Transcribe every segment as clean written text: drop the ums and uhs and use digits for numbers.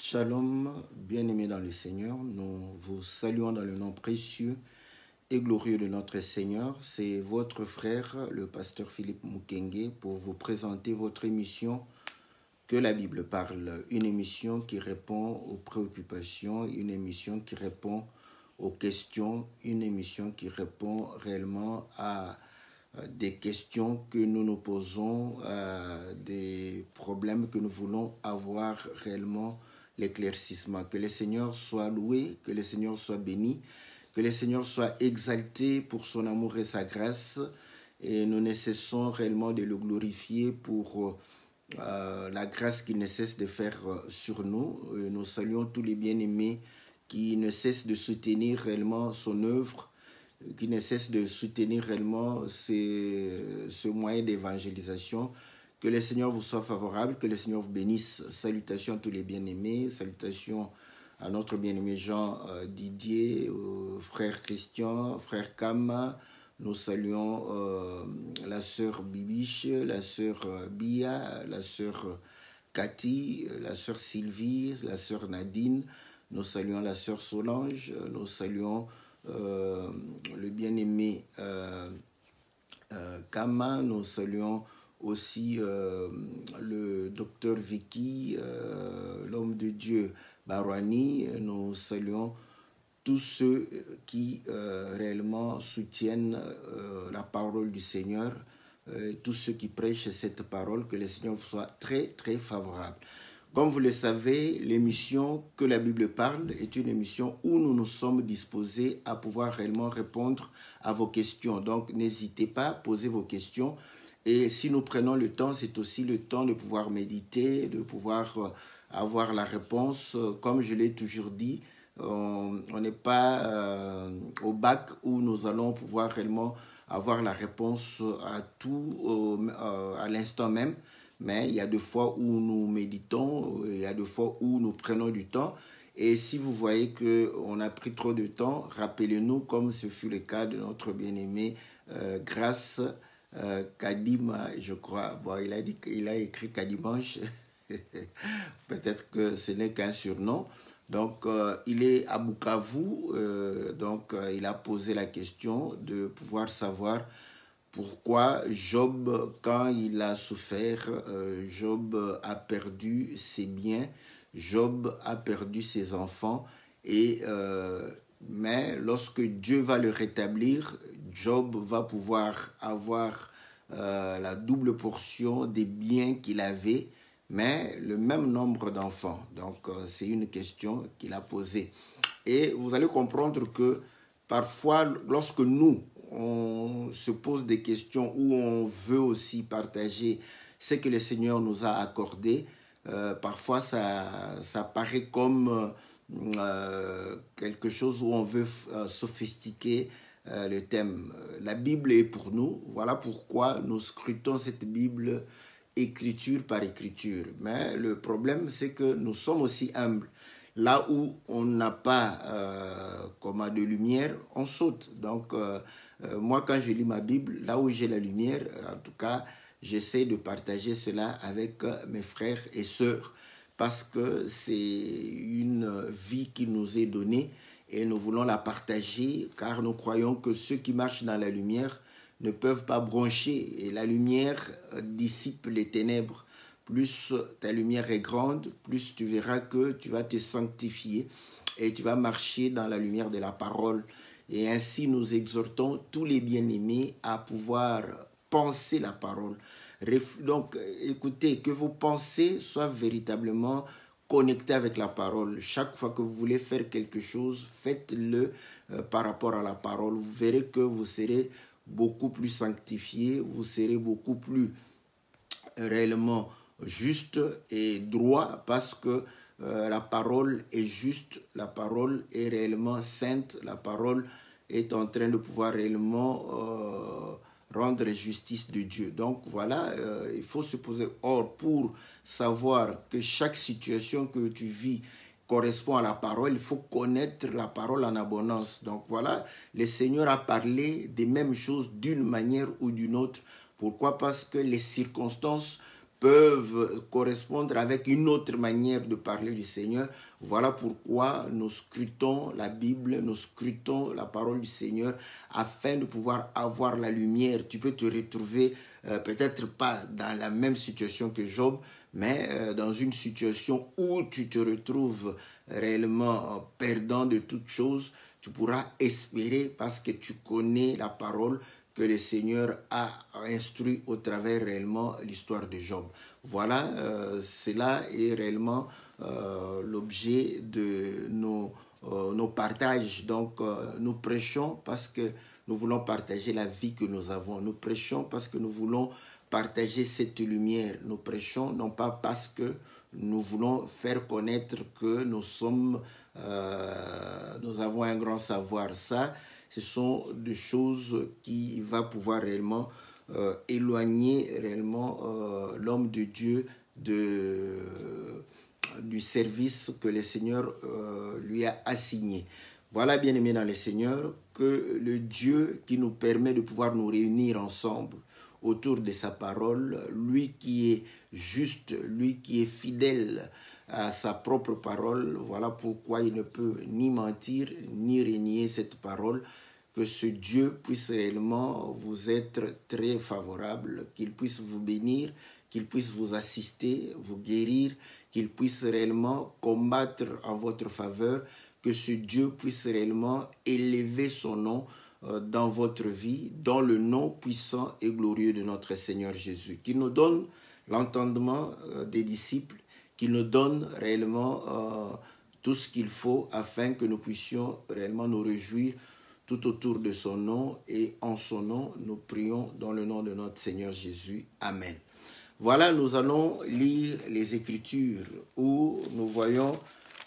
Shalom, bien-aimés dans le Seigneur, nous vous saluons dans le nom précieux et glorieux de notre Seigneur. C'est votre frère, le pasteur Philippe Mukenge, pour vous présenter votre émission Que la Bible parle, une émission qui répond aux préoccupations, une émission qui répond aux questions, une émission qui répond réellement à des questions que nous nous posons, des problèmes que nous voulons avoir réellement l'éclaircissement. Que le Seigneur soit loué, que le Seigneur soit béni, que le Seigneur soit exalté pour son amour et sa grâce. Et nous ne cessons réellement de le glorifier pour la grâce qu'il ne cesse de faire sur nous. Nous saluons tous les bien-aimés qui ne cessent de soutenir réellement son œuvre, qui ne cesse de soutenir réellement ce moyen d'évangélisation. Que le Seigneur vous soit favorable, que le Seigneur vous bénisse. Salutations à tous les bien-aimés, salutations à notre bien-aimé Jean Didier, frère Christian, frère Kama. Nous saluons la sœur Bibiche, la sœur Bia, la sœur Cathy, la sœur Sylvie, la sœur Nadine. Nous saluons la sœur Solange, nous saluons le bien-aimé Kama, nous saluons aussi le docteur Vicky, l'homme de Dieu Barwani, nous saluons tous ceux qui réellement soutiennent la parole du Seigneur, tous ceux qui prêchent cette parole, que le Seigneur soit très, très favorable. Comme vous le savez, l'émission Que la Bible parle est une émission où nous nous sommes disposés à pouvoir réellement répondre à vos questions. Donc, n'hésitez pas, posez vos questions. Et si nous prenons le temps, c'est aussi le temps de pouvoir méditer, de pouvoir avoir la réponse. Comme je l'ai toujours dit, on n'est pas au bac où nous allons pouvoir réellement avoir la réponse à tout à l'instant même. Mais il y a des fois où nous méditons, il y a des fois où nous prenons du temps. Et si vous voyez qu'on a pris trop de temps, rappelez-nous, comme ce fut le cas de notre bien-aimé Grâce Kadima, je crois. Bon, il a écrit Kadimanche. Peut-être que ce n'est qu'un surnom. Donc, il est à Bukavu. Il a posé la question de pouvoir savoir pourquoi Job, quand il a souffert, Job a perdu ses biens, Job a perdu ses enfants, mais lorsque Dieu va le rétablir, Job va pouvoir avoir la double portion des biens qu'il avait, mais le même nombre d'enfants. Donc, c'est une question qu'il a posée. Et vous allez comprendre que parfois, lorsque nous, on se pose des questions où on veut aussi partager ce que le Seigneur nous a accordé, parfois ça paraît comme quelque chose où on veut sophistiquer le thème. La Bible est pour nous, voilà pourquoi nous scrutons cette Bible écriture par écriture. Mais le problème, c'est que nous sommes aussi humbles. Là où on n'a pas de lumière, on saute. Donc, moi, quand je lis ma Bible, là où j'ai la lumière, en tout cas, j'essaie de partager cela avec mes frères et sœurs parce que c'est une vie qui nous est donnée et nous voulons la partager car nous croyons que ceux qui marchent dans la lumière ne peuvent pas broncher et la lumière dissipe les ténèbres. Plus ta lumière est grande, plus tu verras que tu vas te sanctifier et tu vas marcher dans la lumière de la parole. Et ainsi, nous exhortons tous les bien-aimés à pouvoir penser la parole. Donc, écoutez, que vos pensées soient véritablement connectées avec la parole. Chaque fois que vous voulez faire quelque chose, faites-le par rapport à la parole. Vous verrez que vous serez beaucoup plus sanctifié, vous serez beaucoup plus réellement juste et droit parce que la parole est juste, la parole est réellement sainte, la parole est en train de pouvoir réellement rendre justice de Dieu. Donc voilà, il faut se poser. Or, pour savoir que chaque situation que tu vis correspond à la parole, il faut connaître la parole en abondance. Donc voilà, le Seigneur a parlé des mêmes choses d'une manière ou d'une autre. Pourquoi? Parce que les circonstances peuvent correspondre avec une autre manière de parler du Seigneur. Voilà pourquoi nous scrutons la Bible, nous scrutons la parole du Seigneur afin de pouvoir avoir la lumière. Tu peux te retrouver peut-être pas dans la même situation que Job, mais dans une situation où tu te retrouves réellement perdant de toutes choses, tu pourras espérer parce que tu connais la parole que le Seigneur a instruit au travers réellement l'histoire de Job. Voilà, cela est réellement l'objet de nos partages. Donc, nous prêchons parce que nous voulons partager la vie que nous avons. Nous prêchons parce que nous voulons partager cette lumière. Nous prêchons non pas parce que nous voulons faire connaître que nous avons un grand savoir. Ça, ce sont des choses qui vont pouvoir réellement éloigner réellement l'homme de Dieu du service que le Seigneur lui a assigné. Voilà, bien-aimés dans le Seigneur, que le Dieu qui nous permet de pouvoir nous réunir ensemble autour de sa parole, lui qui est juste, lui qui est fidèle à sa propre parole, voilà pourquoi il ne peut ni mentir, ni renier cette parole, que ce Dieu puisse réellement vous être très favorable, qu'il puisse vous bénir, qu'il puisse vous assister, vous guérir, qu'il puisse réellement combattre en votre faveur, que ce Dieu puisse réellement élever son nom dans votre vie, dans le nom puissant et glorieux de notre Seigneur Jésus. Qu'il nous donne l'entendement des disciples, qu'il nous donne réellement tout ce qu'il faut afin que nous puissions réellement nous réjouir tout autour de son nom et en son nom, nous prions dans le nom de notre Seigneur Jésus. Amen. Voilà, nous allons lire les Écritures où nous voyons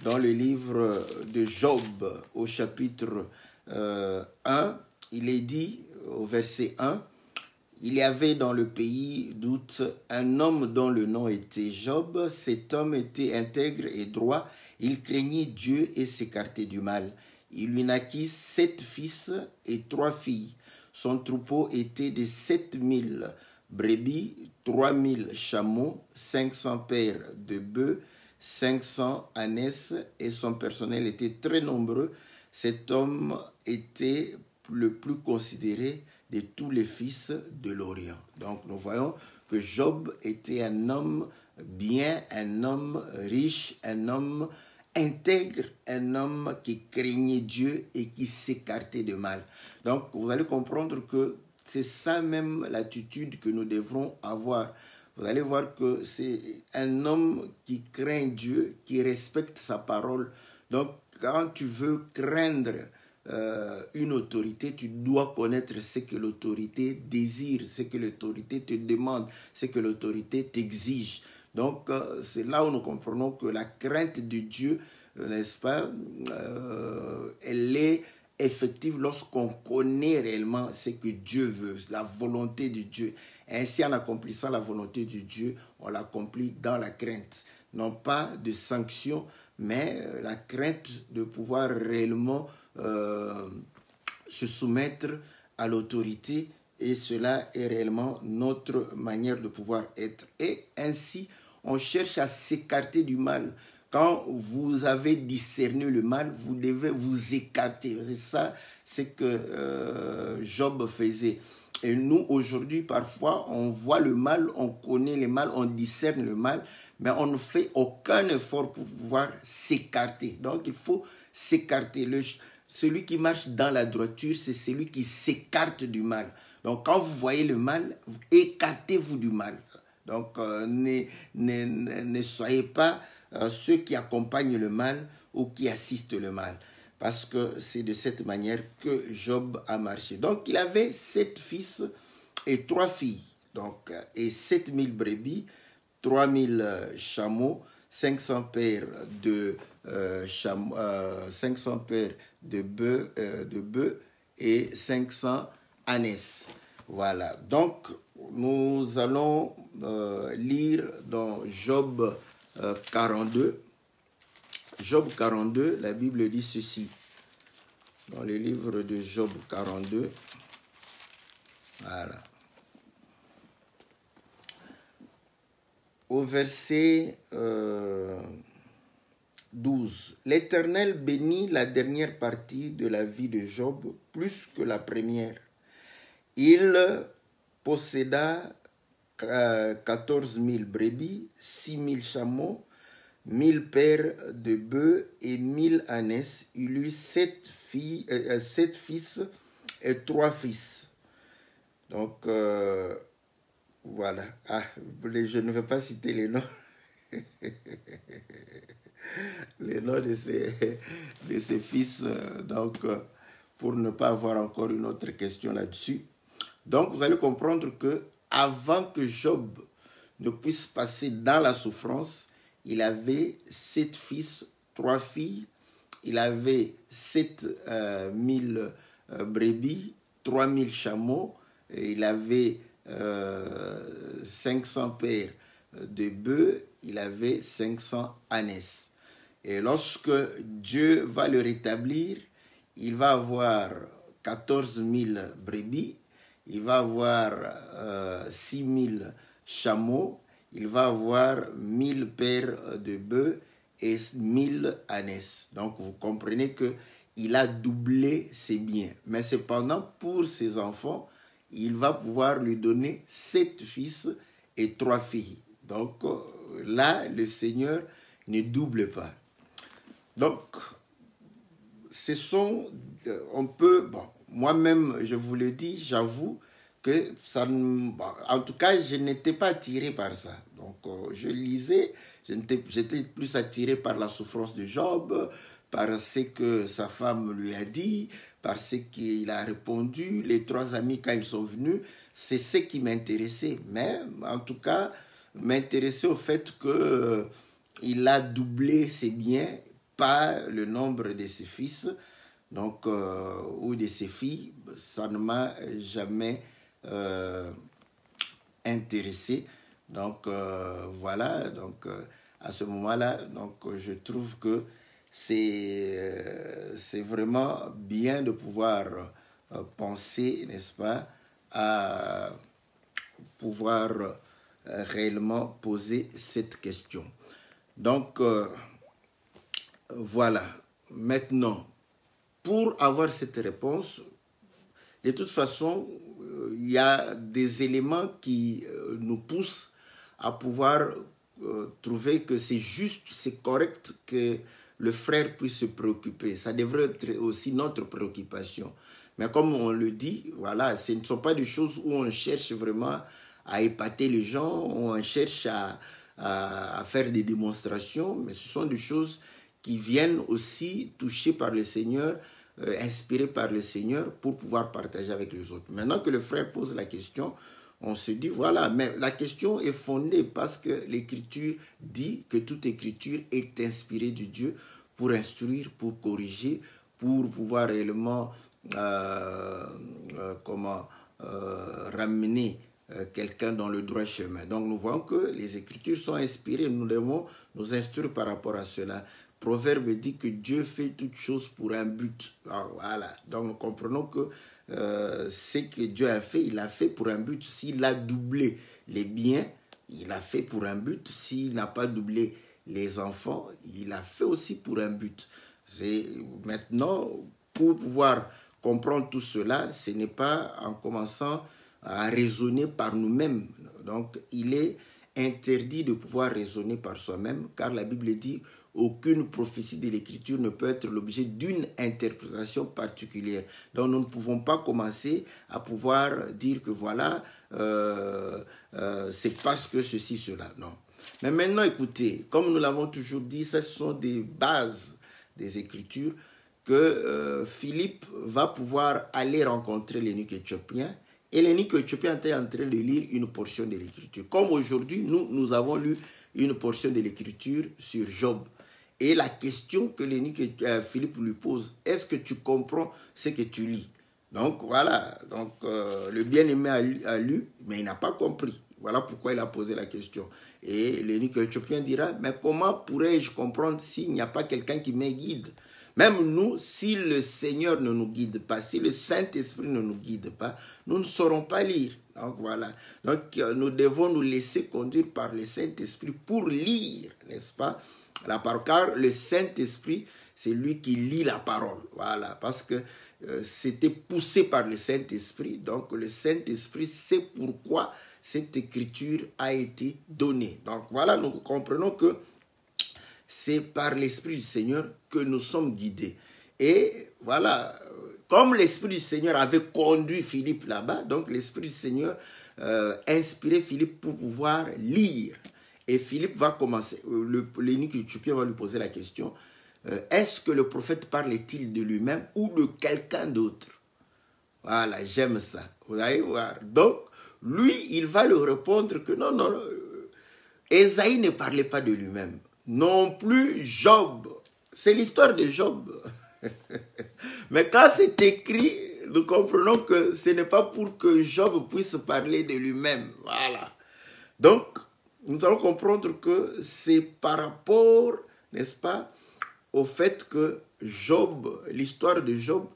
dans le livre de Job au chapitre 1, il est dit au verset 1, « Il y avait dans le pays d'Out un homme dont le nom était Job. Cet homme était intègre et droit. Il craignait Dieu et s'écartait du mal. Il lui naquit 7 fils et 3 filles. Son troupeau était de 7000 brebis, 3000 chameaux, 500 paires de bœufs, 500 ânesses et son personnel était très nombreux. Cet homme était le plus considéré de tous les fils de l'Orient. » Donc nous voyons que Job était un homme bien, un homme riche, un homme intègre, un homme qui craignait Dieu et qui s'écartait de mal. Donc vous allez comprendre que c'est ça même l'attitude que nous devrons avoir. Vous allez voir que c'est un homme qui craint Dieu, qui respecte sa parole. Donc quand tu veux craindre une autorité, tu dois connaître ce que l'autorité désire, ce que l'autorité te demande, ce que l'autorité t'exige. Donc, c'est là où nous comprenons que la crainte de Dieu, n'est-ce pas, elle est effective lorsqu'on connaît réellement ce que Dieu veut, la volonté de Dieu. Ainsi, en accomplissant la volonté de Dieu, on l'accomplit dans la crainte. Non pas de sanction, mais la crainte de pouvoir réellement se soumettre à l'autorité, et cela est réellement notre manière de pouvoir être. Et ainsi, on cherche à s'écarter du mal. Quand vous avez discerné le mal, vous devez vous écarter. C'est ça, c'est que Job faisait. Et nous, aujourd'hui, parfois, on voit le mal, on connaît le mal, on discerne le mal, mais on ne fait aucun effort pour pouvoir s'écarter. Donc, il faut s'écarter. Celui qui marche dans la droiture, c'est celui qui s'écarte du mal. Donc, quand vous voyez le mal, écartez-vous du mal. Donc, ne soyez pas ceux qui accompagnent le mal ou qui assistent le mal. Parce que c'est de cette manière que Job a marché. Donc, il avait 7 fils et 3 filles. Donc, et 7000 brebis, 3000 chameaux, 500 paires de 500 paires de bœufs et 500 ânesses. Voilà. Donc, nous allons lire dans Job 42. Job 42, la Bible dit ceci. Dans le livre de Job 42. Voilà. au verset 12. L'Éternel bénit la dernière partie de la vie de Job plus que la première. Il posséda 14 000 brebis, 6 000 chameaux, 1000 paires de bœufs et 1000 ânesses. Il eut 7 fils et 3 fils. Donc, voilà. Ah, je ne vais pas citer les noms. Les noms de ces fils, donc, pour ne pas avoir encore une autre question là-dessus. Donc, vous allez comprendre que avant que Job ne puisse passer dans la souffrance, il avait 7 fils, 3 filles. Il avait 7 000 brebis, 3 000 chameaux. Et il avait 500 paires de bœufs. Il avait 500 ânesses. Et lorsque Dieu va le rétablir, il va avoir 14 000 brebis. Il va avoir 6 000 chameaux, il va avoir 1000 paires de bœufs et 1000 ânesses. Donc vous comprenez qu'il a doublé ses biens. Mais cependant, pour ses enfants, il va pouvoir lui donner 7 fils et 3 filles. Donc là, le Seigneur ne double pas. Donc, ce sont, on peut, bon, moi-même, je vous le dis, j'avoue que ça, en tout cas, je n'étais pas attiré par ça. Donc, je lisais, j'étais plus attiré par la souffrance de Job, par ce que sa femme lui a dit, par ce qu'il a répondu, les 3 amis quand ils sont venus, c'est ce qui m'intéressait. Mais, en tout cas, m'intéressait au fait qu'il a doublé ses biens, pas le nombre de ses fils, donc, ou de ses filles. Ça ne m'a jamais intéressé. Donc, voilà. Donc, à ce moment-là, donc, je trouve que c'est vraiment bien de pouvoir penser, n'est-ce pas, à pouvoir réellement poser cette question. Donc, voilà. Maintenant, pour avoir cette réponse, de toute façon, il y a des éléments qui nous poussent à pouvoir trouver que c'est juste, c'est correct que le frère puisse se préoccuper. Ça devrait être aussi notre préoccupation. Mais comme on le dit, voilà, ce ne sont pas des choses où on cherche vraiment à épater les gens, où on cherche à faire des démonstrations, mais ce sont des choses qui viennent aussi touchées par le Seigneur, inspirées par le Seigneur pour pouvoir partager avec les autres. Maintenant que le frère pose la question, on se dit, voilà, mais la question est fondée parce que l'Écriture dit que toute Écriture est inspirée de Dieu pour instruire, pour corriger, pour pouvoir réellement ramener quelqu'un dans le droit chemin. Donc nous voyons que les Écritures sont inspirées, nous devons nous instruire par rapport à cela. Proverbe dit que Dieu fait toutes choses pour un but. Alors, voilà, donc nous comprenons que ce que Dieu a fait, il a fait pour un but. S'il a doublé les biens, il a fait pour un but. S'il n'a pas doublé les enfants, il a fait aussi pour un but. C'est maintenant, pour pouvoir comprendre tout cela, ce n'est pas en commençant à raisonner par nous-mêmes. Donc, il est interdit de pouvoir raisonner par soi-même, car la Bible dit aucune prophétie de l'Écriture ne peut être l'objet d'une interprétation particulière. Donc nous ne pouvons pas commencer à pouvoir dire que voilà, c'est parce que ceci, cela. Non. Mais maintenant, écoutez, comme nous l'avons toujours dit, ce sont des bases des Écritures que Philippe va pouvoir aller rencontrer l'eunuque éthiopien. Et l'eunuque éthiopien était en train de lire une portion de l'Écriture. Comme aujourd'hui, nous avons lu une portion de l'Écriture sur Job. Et la question que l'eunuque Philippe lui pose, est-ce que tu comprends ce que tu lis? Donc voilà, donc, le bien-aimé a lu, mais il n'a pas compris. Voilà pourquoi il a posé la question. Et l'eunuque éthiopien dira, mais comment pourrais-je comprendre s'il n'y a pas quelqu'un qui me guide? Même nous, si le Seigneur ne nous guide pas, si le Saint-Esprit ne nous guide pas, nous ne saurons pas lire. Donc voilà. Donc nous devons nous laisser conduire par le Saint-Esprit pour lire, n'est-ce pas, la parole. Car le Saint-Esprit, c'est lui qui lit la parole. Voilà. Parce que c'était poussé par le Saint-Esprit. Donc le Saint-Esprit sait pourquoi cette écriture a été donnée. Donc voilà, nous comprenons que c'est par l'Esprit du Seigneur que nous sommes guidés. Et voilà, comme l'Esprit du Seigneur avait conduit Philippe là-bas, donc l'Esprit du Seigneur inspirait Philippe pour pouvoir lire. Et Philippe va commencer, l'eunuque éthiopien va lui poser la question, est-ce que le prophète parle-t-il de lui-même ou de quelqu'un d'autre? Voilà, j'aime ça. Vous allez voir. Donc, lui, il va lui répondre que non, Ésaïe ne parlait pas de lui-même. Non plus Job. C'est l'histoire de Job. Mais quand c'est écrit, nous comprenons que ce n'est pas pour que Job puisse parler de lui-même. Voilà. Donc, nous allons comprendre que c'est par rapport, n'est-ce pas, au fait que Job, l'histoire de Job,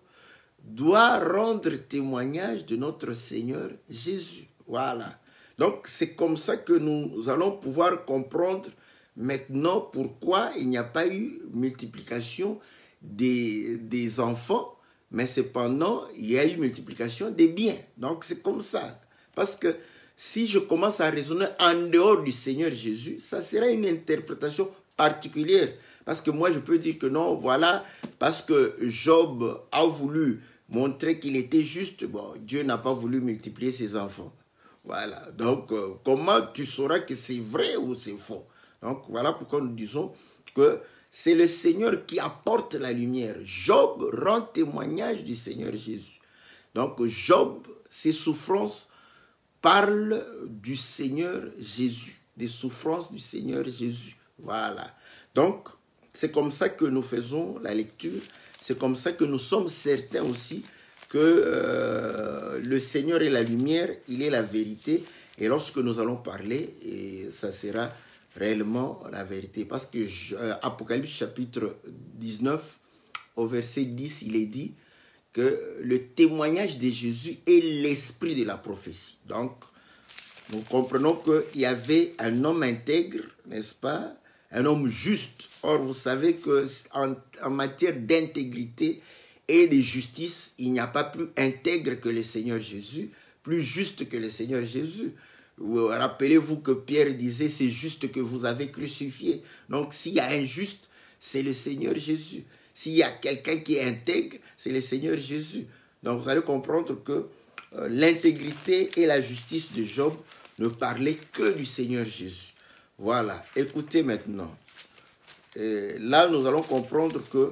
doit rendre témoignage de notre Seigneur Jésus. Voilà. Donc, c'est comme ça que nous allons pouvoir comprendre maintenant pourquoi il n'y a pas eu multiplication des enfants, mais cependant, il y a eu multiplication des biens. Donc, c'est comme ça. Parce que si je commence à raisonner en dehors du Seigneur Jésus, ça sera une interprétation particulière. Parce que moi, je peux dire que non, voilà, parce que Job a voulu montrer qu'il était juste, bon, Dieu n'a pas voulu multiplier ses enfants. Voilà. Donc, comment tu sauras que c'est vrai ou c'est faux? Donc, voilà pourquoi nous disons que c'est le Seigneur qui apporte la lumière. Job rend témoignage du Seigneur Jésus. Donc, Job, ses souffrances parlent du Seigneur Jésus, des souffrances du Seigneur Jésus. Voilà. Donc, c'est comme ça que nous faisons la lecture. C'est comme ça que nous sommes certains aussi que le Seigneur est la lumière, il est la vérité. Et lorsque nous allons parler, et ça sera réellement la vérité. Parce que Apocalypse chapitre 19, au verset 10, il est dit que le témoignage de Jésus est l'esprit de la prophétie. Donc, nous comprenons qu'il y avait un homme intègre, n'est-ce pas? Un homme juste. Or, vous savez qu'en matière d'intégrité et de justice, il n'y a pas plus intègre que le Seigneur Jésus, plus juste que le Seigneur Jésus. Rappelez-vous que Pierre disait, c'est juste que vous avez crucifié. Donc, s'il y a un juste, c'est le Seigneur Jésus. S'il y a quelqu'un qui est intègre, c'est le Seigneur Jésus. Donc, vous allez comprendre que l'intégrité et la justice de Job ne parlaient que du Seigneur Jésus. Voilà, écoutez maintenant. Là, nous allons comprendre que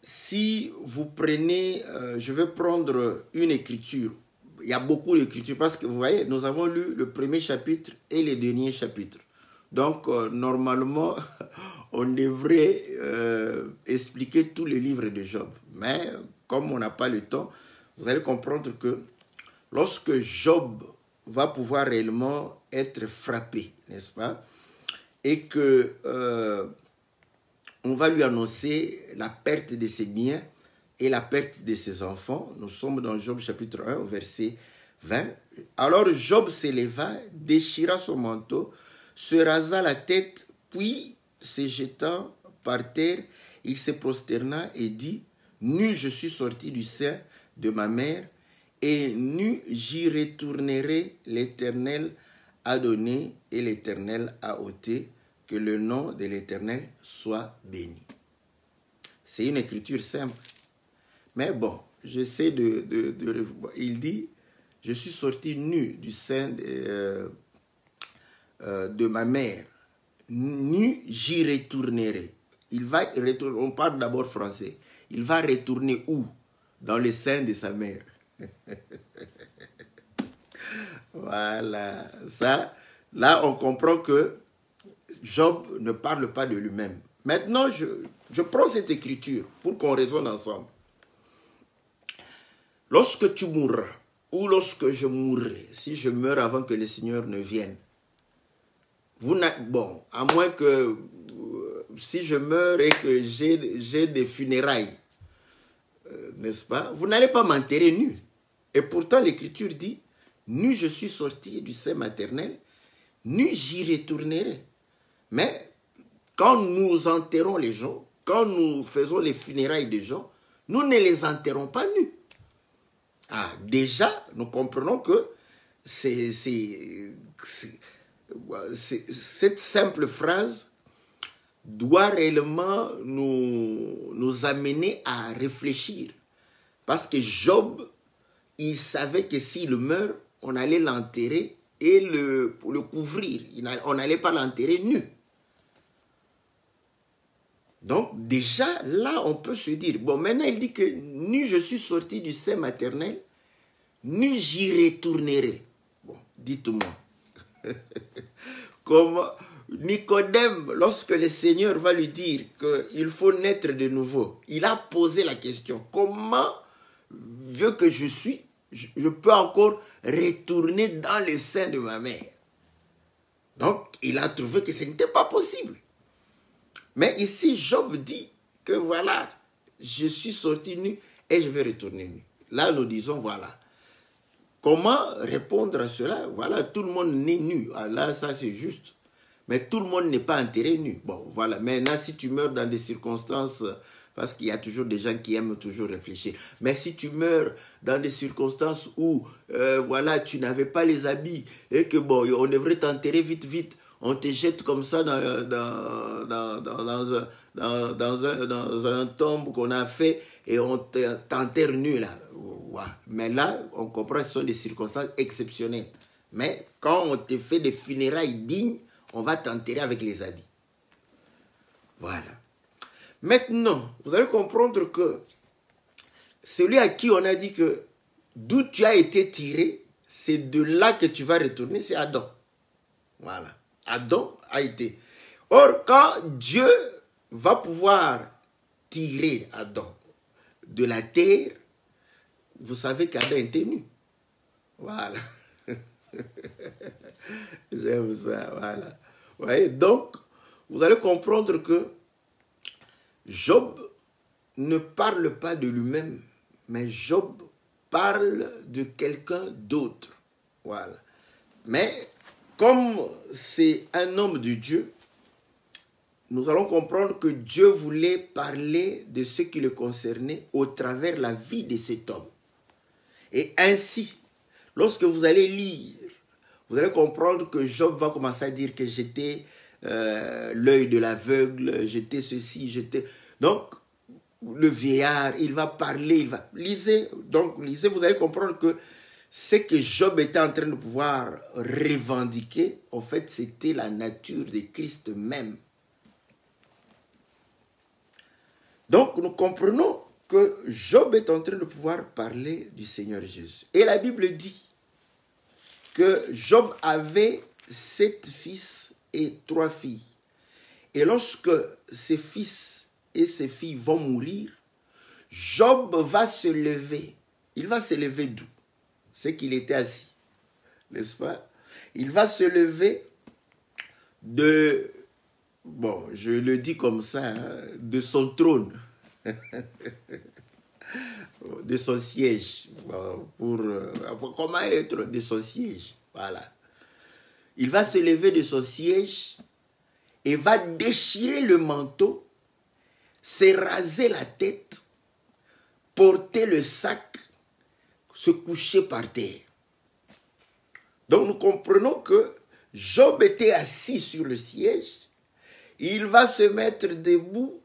si vous prenez, je vais prendre une écriture. Il y a beaucoup d'écritures parce que vous voyez, nous avons lu le premier chapitre et le dernier chapitre. Donc, normalement, on devrait expliquer tous les livres de Job. Mais comme on n'a pas le temps, vous allez comprendre que lorsque Job va pouvoir réellement être frappé, n'est-ce pas? Et que on va lui annoncer la perte de ses biens et la perte de ses enfants. Nous sommes dans Job chapitre 1, verset 20. Alors Job s'éleva, déchira son manteau, se rasa la tête, puis se jetant par terre, il se prosterna et dit, « Nu je suis sorti du sein de ma mère, et nu j'y retournerai, l'Éternel a donné et l'Éternel a ôté, que le nom de l'Éternel soit béni. » C'est une écriture simple. Mais bon, j'essaie il dit, je suis sorti nu du sein de ma mère. Nu j'y retournerai. Il va retourner, on parle d'abord français. Il va retourner où? Dans le sein de sa mère. Voilà, ça, là on comprend que Job ne parle pas de lui-même. Maintenant, je prends cette écriture pour qu'on raisonne ensemble. Lorsque tu mourras, ou lorsque je mourrai, si je meurs avant que le Seigneur ne vienne, bon, à moins que si je meurs et que j'ai des funérailles, n'est-ce pas? Vous n'allez pas m'enterrer nu. Et pourtant, l'Écriture dit, nu je suis sorti du sein maternel, nu j'y retournerai. Mais quand nous enterrons les gens, quand nous faisons les funérailles des gens, nous ne les enterrons pas nus. Ah, déjà, nous comprenons que cette simple phrase doit réellement nous amener à réfléchir. Parce que Job, il savait que s'il meurt, on allait l'enterrer et le couvrir. On n'allait pas l'enterrer nu. Donc déjà, là, on peut se dire, bon, maintenant il dit que nu je suis sorti du sein maternel, nu j'y retournerai. Bon, dites-moi. Comme Nicodème, lorsque le Seigneur va lui dire qu'il faut naître de nouveau, il a posé la question, comment, vu que je suis, je peux encore retourner dans le sein de ma mère? Donc, il a trouvé que ce n'était pas possible. Mais ici, Job dit que voilà, je suis sorti nu et je vais retourner nu. Là, nous disons, voilà. Comment répondre à cela? Voilà, tout le monde n'est nu. Ah, là, ça, c'est juste. Mais tout le monde n'est pas enterré nu. Bon, voilà. Maintenant, si tu meurs dans des circonstances, parce qu'il y a toujours des gens qui aiment toujours réfléchir. Mais si tu meurs dans des circonstances où, voilà, tu n'avais pas les habits et que, bon, on devrait t'enterrer vite, vite, on te jette comme ça dans un tombe qu'on a fait et on t'enterre nu là. Mais là, on comprend que ce sont des circonstances exceptionnelles. Mais quand on te fait des funérailles dignes, on va t'enterrer avec les habits. Voilà. Maintenant, vous allez comprendre que celui à qui on a dit que d'où tu as été tiré, c'est de là que tu vas retourner, c'est Adam. Voilà. Adam a été. Or, quand Dieu va pouvoir tirer Adam de la terre, vous savez qu'Adam était nu. Voilà. J'aime ça, voilà. Vous voyez, donc, vous allez comprendre que Job ne parle pas de lui-même, mais Job parle de quelqu'un d'autre. Voilà. Mais comme c'est un homme de Dieu, nous allons comprendre que Dieu voulait parler de ce qui le concernait au travers de la vie de cet homme. Et ainsi, lorsque vous allez lire, vous allez comprendre que Job va commencer à dire que j'étais l'œil de l'aveugle, j'étais ceci, j'étais... Donc, le vieillard, il va parler, il va... Lisez, vous allez comprendre que ce que Job était en train de pouvoir revendiquer, en fait, c'était la nature de Christ même. Donc, nous comprenons que Job est en train de pouvoir parler du Seigneur Jésus. Et la Bible dit que Job avait 7 fils et 3 filles. Et lorsque ses fils et ses filles vont mourir, Job va se lever. Il va se lever d'où? C'est qu'il était assis, n'est-ce pas? Il va se lever de, bon, je le dis comme ça, hein, de son trône, de son siège, comment être de son siège, voilà. Il va se lever de son siège et va déchirer le manteau, se raser la tête, porter le sac, se coucher par terre. Donc nous comprenons que Job était assis sur le siège, il va se mettre debout,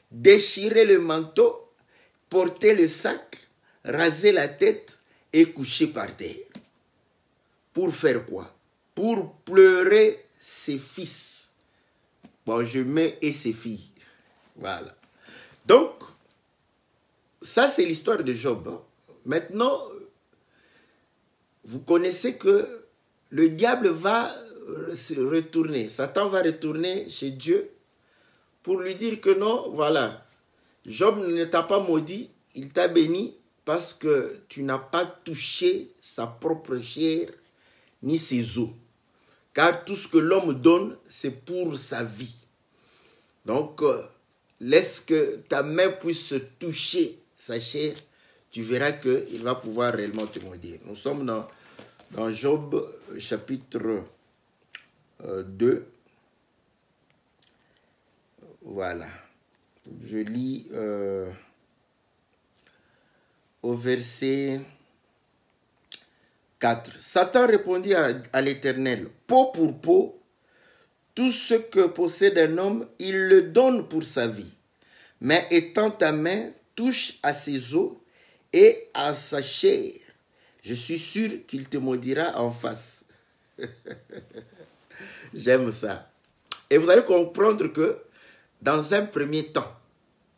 déchirer le manteau, porter le sac, raser la tête et coucher par terre. Pour faire quoi? Pour pleurer ses fils. Bon, je mets et ses filles. Voilà. Donc, ça c'est l'histoire de Job. Hein. Maintenant, vous connaissez que le diable va se retourner. Satan va retourner chez Dieu pour lui dire que non, voilà, Job ne t'a pas maudit, il t'a béni parce que tu n'as pas touché sa propre chair ni ses os. Car tout ce que l'homme donne, c'est pour sa vie. Donc, laisse que ta main puisse toucher sa chair. Tu verras qu'il va pouvoir réellement te maudire. Nous sommes dans Job chapitre 2. Voilà. Je lis au verset 4. Satan répondit à l'Éternel, peau pour peau, tout ce que possède un homme, il le donne pour sa vie. Mais étends ta main, touche à ses os et à sa chair. Je suis sûr qu'il te maudira en face. J'aime ça. Et vous allez comprendre que dans un premier temps,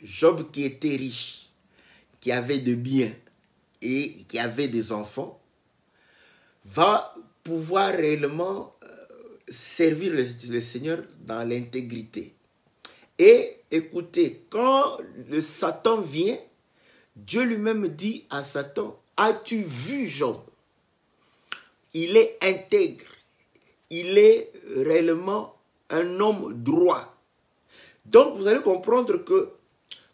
Job qui était riche, qui avait de biens et qui avait des enfants, va pouvoir réellement servir le Seigneur dans l'intégrité. Et écoutez, quand le Satan vient, Dieu lui-même dit à Satan, as-tu vu Job? Il est intègre, il est réellement un homme droit. Donc vous allez comprendre que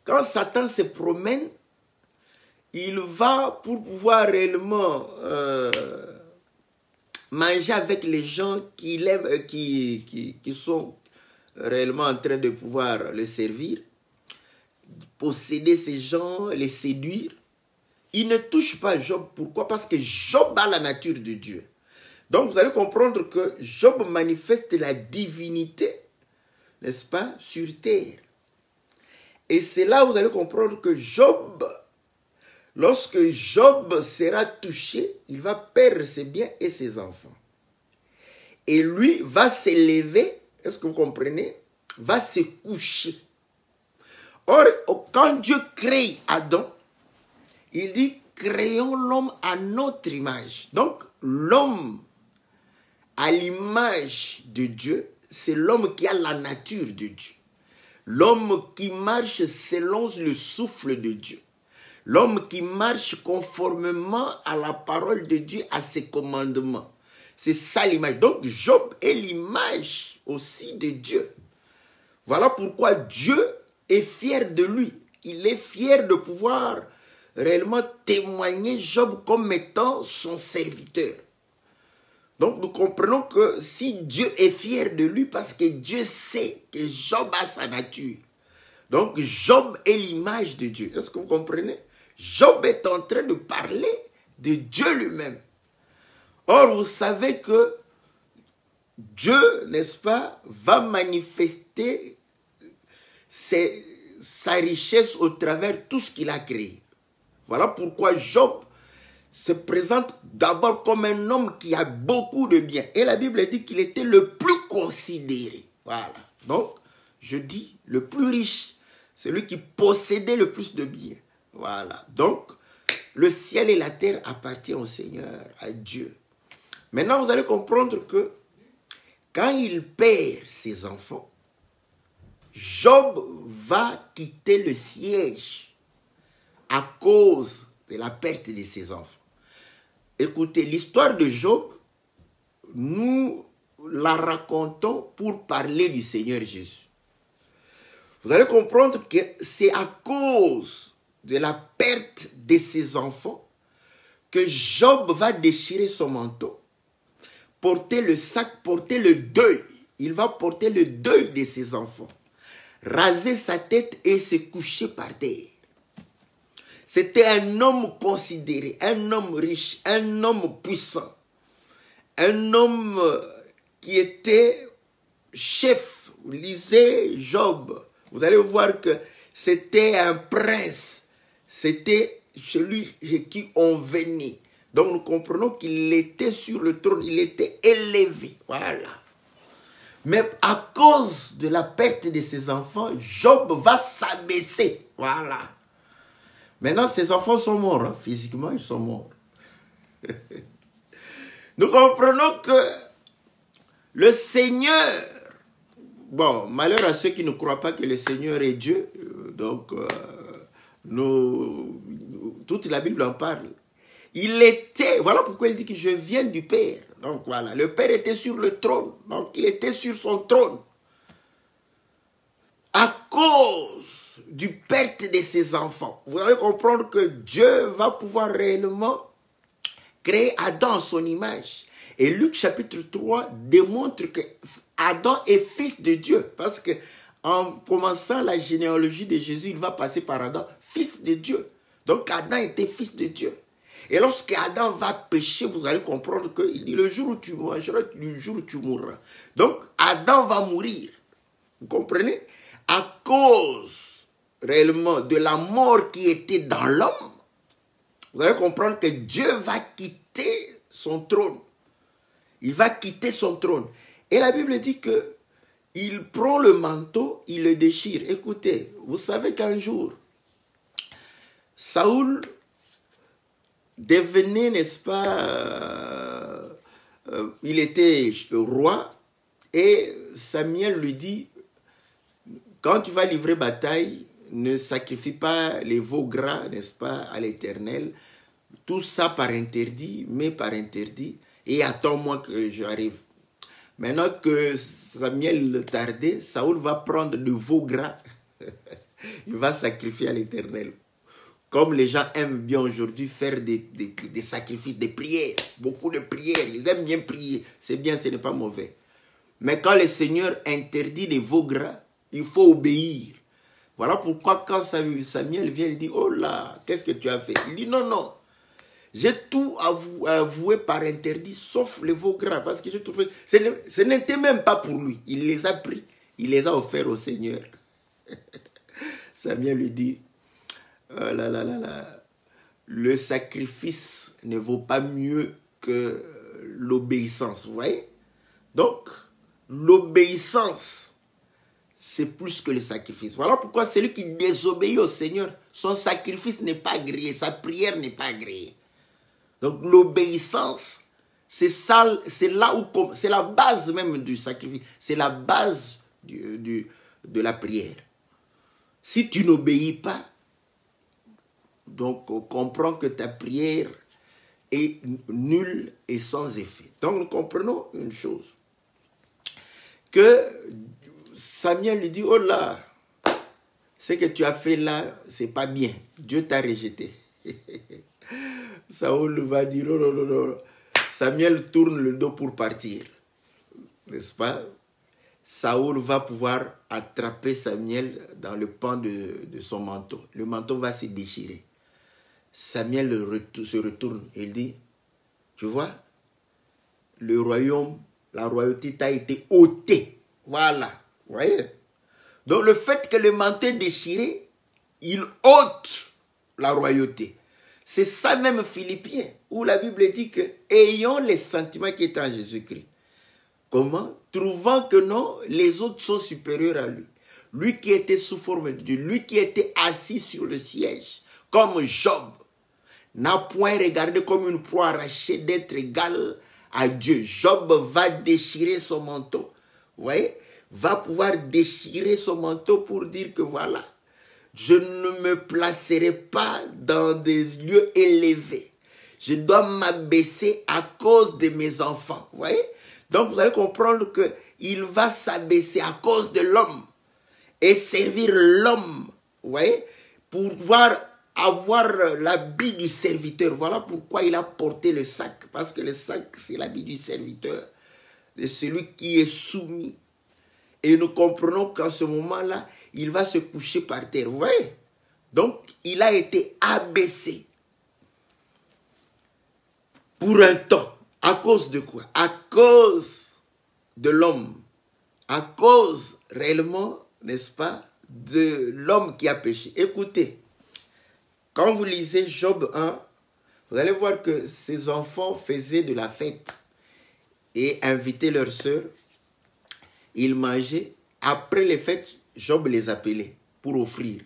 quand Satan se promène, il va pour pouvoir réellement manger avec les gens qui sont réellement en train de pouvoir le servir, posséder ces gens, les séduire. Il ne touche pas Job. Pourquoi? Parce que Job a la nature de Dieu. Donc vous allez comprendre que Job manifeste la divinité, n'est-ce pas, sur terre. Et c'est là où vous allez comprendre que Job, lorsque Job sera touché, il va perdre ses biens et ses enfants. Et lui va s'élever, est-ce que vous comprenez? Va se coucher. Or, quand Dieu crée Adam, il dit, créons l'homme à notre image. Donc, l'homme à l'image de Dieu, c'est l'homme qui a la nature de Dieu. L'homme qui marche selon le souffle de Dieu. L'homme qui marche conformément à la parole de Dieu, à ses commandements. C'est ça l'image. Donc Job est l'image aussi de Dieu. Voilà pourquoi Dieu est fier de lui. Il est fier de pouvoir réellement témoigner Job comme étant son serviteur. Donc nous comprenons que si Dieu est fier de lui, parce que Dieu sait que Job a sa nature. Donc Job est l'image de Dieu. Est-ce que vous comprenez? Job est en train de parler de Dieu lui-même. Or, vous savez que Dieu, n'est-ce pas, va manifester sa richesse au travers tout ce qu'il a créé. Voilà pourquoi Job se présente d'abord comme un homme qui a beaucoup de biens. Et la Bible dit qu'il était le plus considéré. Voilà. Donc, je dis le plus riche, celui qui possédait le plus de biens. Voilà. Donc, le ciel et la terre appartiennent au Seigneur, à Dieu. Maintenant, vous allez comprendre que quand il perd ses enfants, Job va quitter le siège à cause de la perte de ses enfants. Écoutez, l'histoire de Job, nous la racontons pour parler du Seigneur Jésus. Vous allez comprendre que c'est à cause de la perte de ses enfants que Job va déchirer son manteau, porter le sac, porter le deuil. Il va porter le deuil de ses enfants, raser sa tête et se coucher par terre. C'était un homme considéré, un homme riche, un homme puissant, un homme qui était chef. Vous lisez Job, vous allez voir que c'était un prince, c'était celui chez qui on venait. Donc nous comprenons qu'il était sur le trône, il était élevé, voilà. Mais à cause de la perte de ses enfants, Job va s'abaisser, voilà. Maintenant, ses enfants sont morts, hein. Physiquement, ils sont morts. Nous comprenons que le Seigneur, bon, malheur à ceux qui ne croient pas que le Seigneur est Dieu, donc toute la Bible en parle. Il était, voilà pourquoi il dit que je viens du Père. Donc voilà, le Père était sur le trône, donc il était sur son trône. À cause du perte de ses enfants, vous allez comprendre que Dieu va pouvoir réellement créer Adam à son image. Et Luc chapitre 3 démontre que Adam est fils de Dieu. Parce que en commençant la généalogie de Jésus, il va passer par Adam, fils de Dieu. Donc Adam était fils de Dieu. Et lorsque Adam va pécher, vous allez comprendre qu'il dit le jour où tu mangeras, le jour où tu mourras. Donc Adam va mourir. Vous comprenez? À cause réellement de la mort qui était dans l'homme, vous allez comprendre que Dieu va quitter son trône. Il va quitter son trône. Et la Bible dit que il prend le manteau, il le déchire. Écoutez, vous savez qu'un jour, Saoul devenait, n'est-ce pas, il était roi, et Samuel lui dit, quand tu vas livrer bataille, ne sacrifie pas les veaux gras, n'est-ce pas, à l'Éternel. Tout ça par interdit, mais par interdit. Et attends-moi que j'arrive. Maintenant que Samuel tardait, Saoul va prendre de veaux gras. Il va sacrifier à l'Éternel. Comme les gens aiment bien aujourd'hui faire des sacrifices, des prières. Beaucoup de prières. Ils aiment bien prier. C'est bien, ce n'est pas mauvais. Mais quand le Seigneur interdit les veaux gras, il faut obéir. Voilà pourquoi quand Samuel vient, il dit, oh là, qu'est-ce que tu as fait? Il dit, non, non. J'ai tout avoué par interdit, sauf les veaux gras, parce que j'ai trouvé, ce n'était même pas pour lui. Il les a pris, il les a offerts au Seigneur. Samuel lui dit, oh là là là là, le sacrifice ne vaut pas mieux que l'obéissance, vous voyez? Donc, l'obéissance, c'est plus que le sacrifice. Voilà pourquoi celui qui désobéit au Seigneur, son sacrifice n'est pas agréé, sa prière n'est pas agréée. Donc l'obéissance, c'est ça, c'est là où c'est la base même du sacrifice, c'est la base de la prière. Si tu n'obéis pas, donc on comprend que ta prière est nulle et sans effet. Donc nous comprenons une chose, que Samuel lui dit, oh là, ce que tu as fait là, c'est pas bien, Dieu t'a rejeté. Saoul va dire, oh non, non, non. Samuel tourne le dos pour partir. N'est-ce pas? Saoul va pouvoir attraper Samuel dans le pan de son manteau. Le manteau va se déchirer. Samuel se retourne et dit, tu vois, le royaume, la royauté t'a été ôtée. Voilà, vous voyez? Donc le fait que le manteau est déchiré, il ôte la royauté. C'est ça même Philippiens, où la Bible dit que ayons les sentiments qui étaient en Jésus-Christ. Comment? Trouvant que non, les autres sont supérieurs à lui. Lui qui était sous forme de Dieu, lui qui était assis sur le siège, comme Job, n'a point regardé comme une proie arrachée d'être égal à Dieu. Job va déchirer son manteau. Vous voyez? Va pouvoir déchirer son manteau pour dire que voilà, je ne me placerai pas dans des lieux élevés. Je dois m'abaisser à cause de mes enfants. Vous voyez? Donc vous allez comprendre qu'il va s'abaisser à cause de l'homme et servir l'homme. Vous voyez? Pour pouvoir avoir l'habit du serviteur. Voilà pourquoi il a porté le sac. Parce que le sac, c'est l'habit du serviteur. De celui qui est soumis. Et nous comprenons qu'en ce moment-là, il va se coucher par terre. Vous voyez? Donc, il a été abaissé. Pour un temps. À cause de quoi? À cause de l'homme. À cause, réellement, n'est-ce pas, de l'homme qui a péché. Écoutez, quand vous lisez Job 1, vous allez voir que ses enfants faisaient de la fête et invitaient leurs sœurs. Ils mangeaient. Après les fêtes, Job les appelait pour offrir.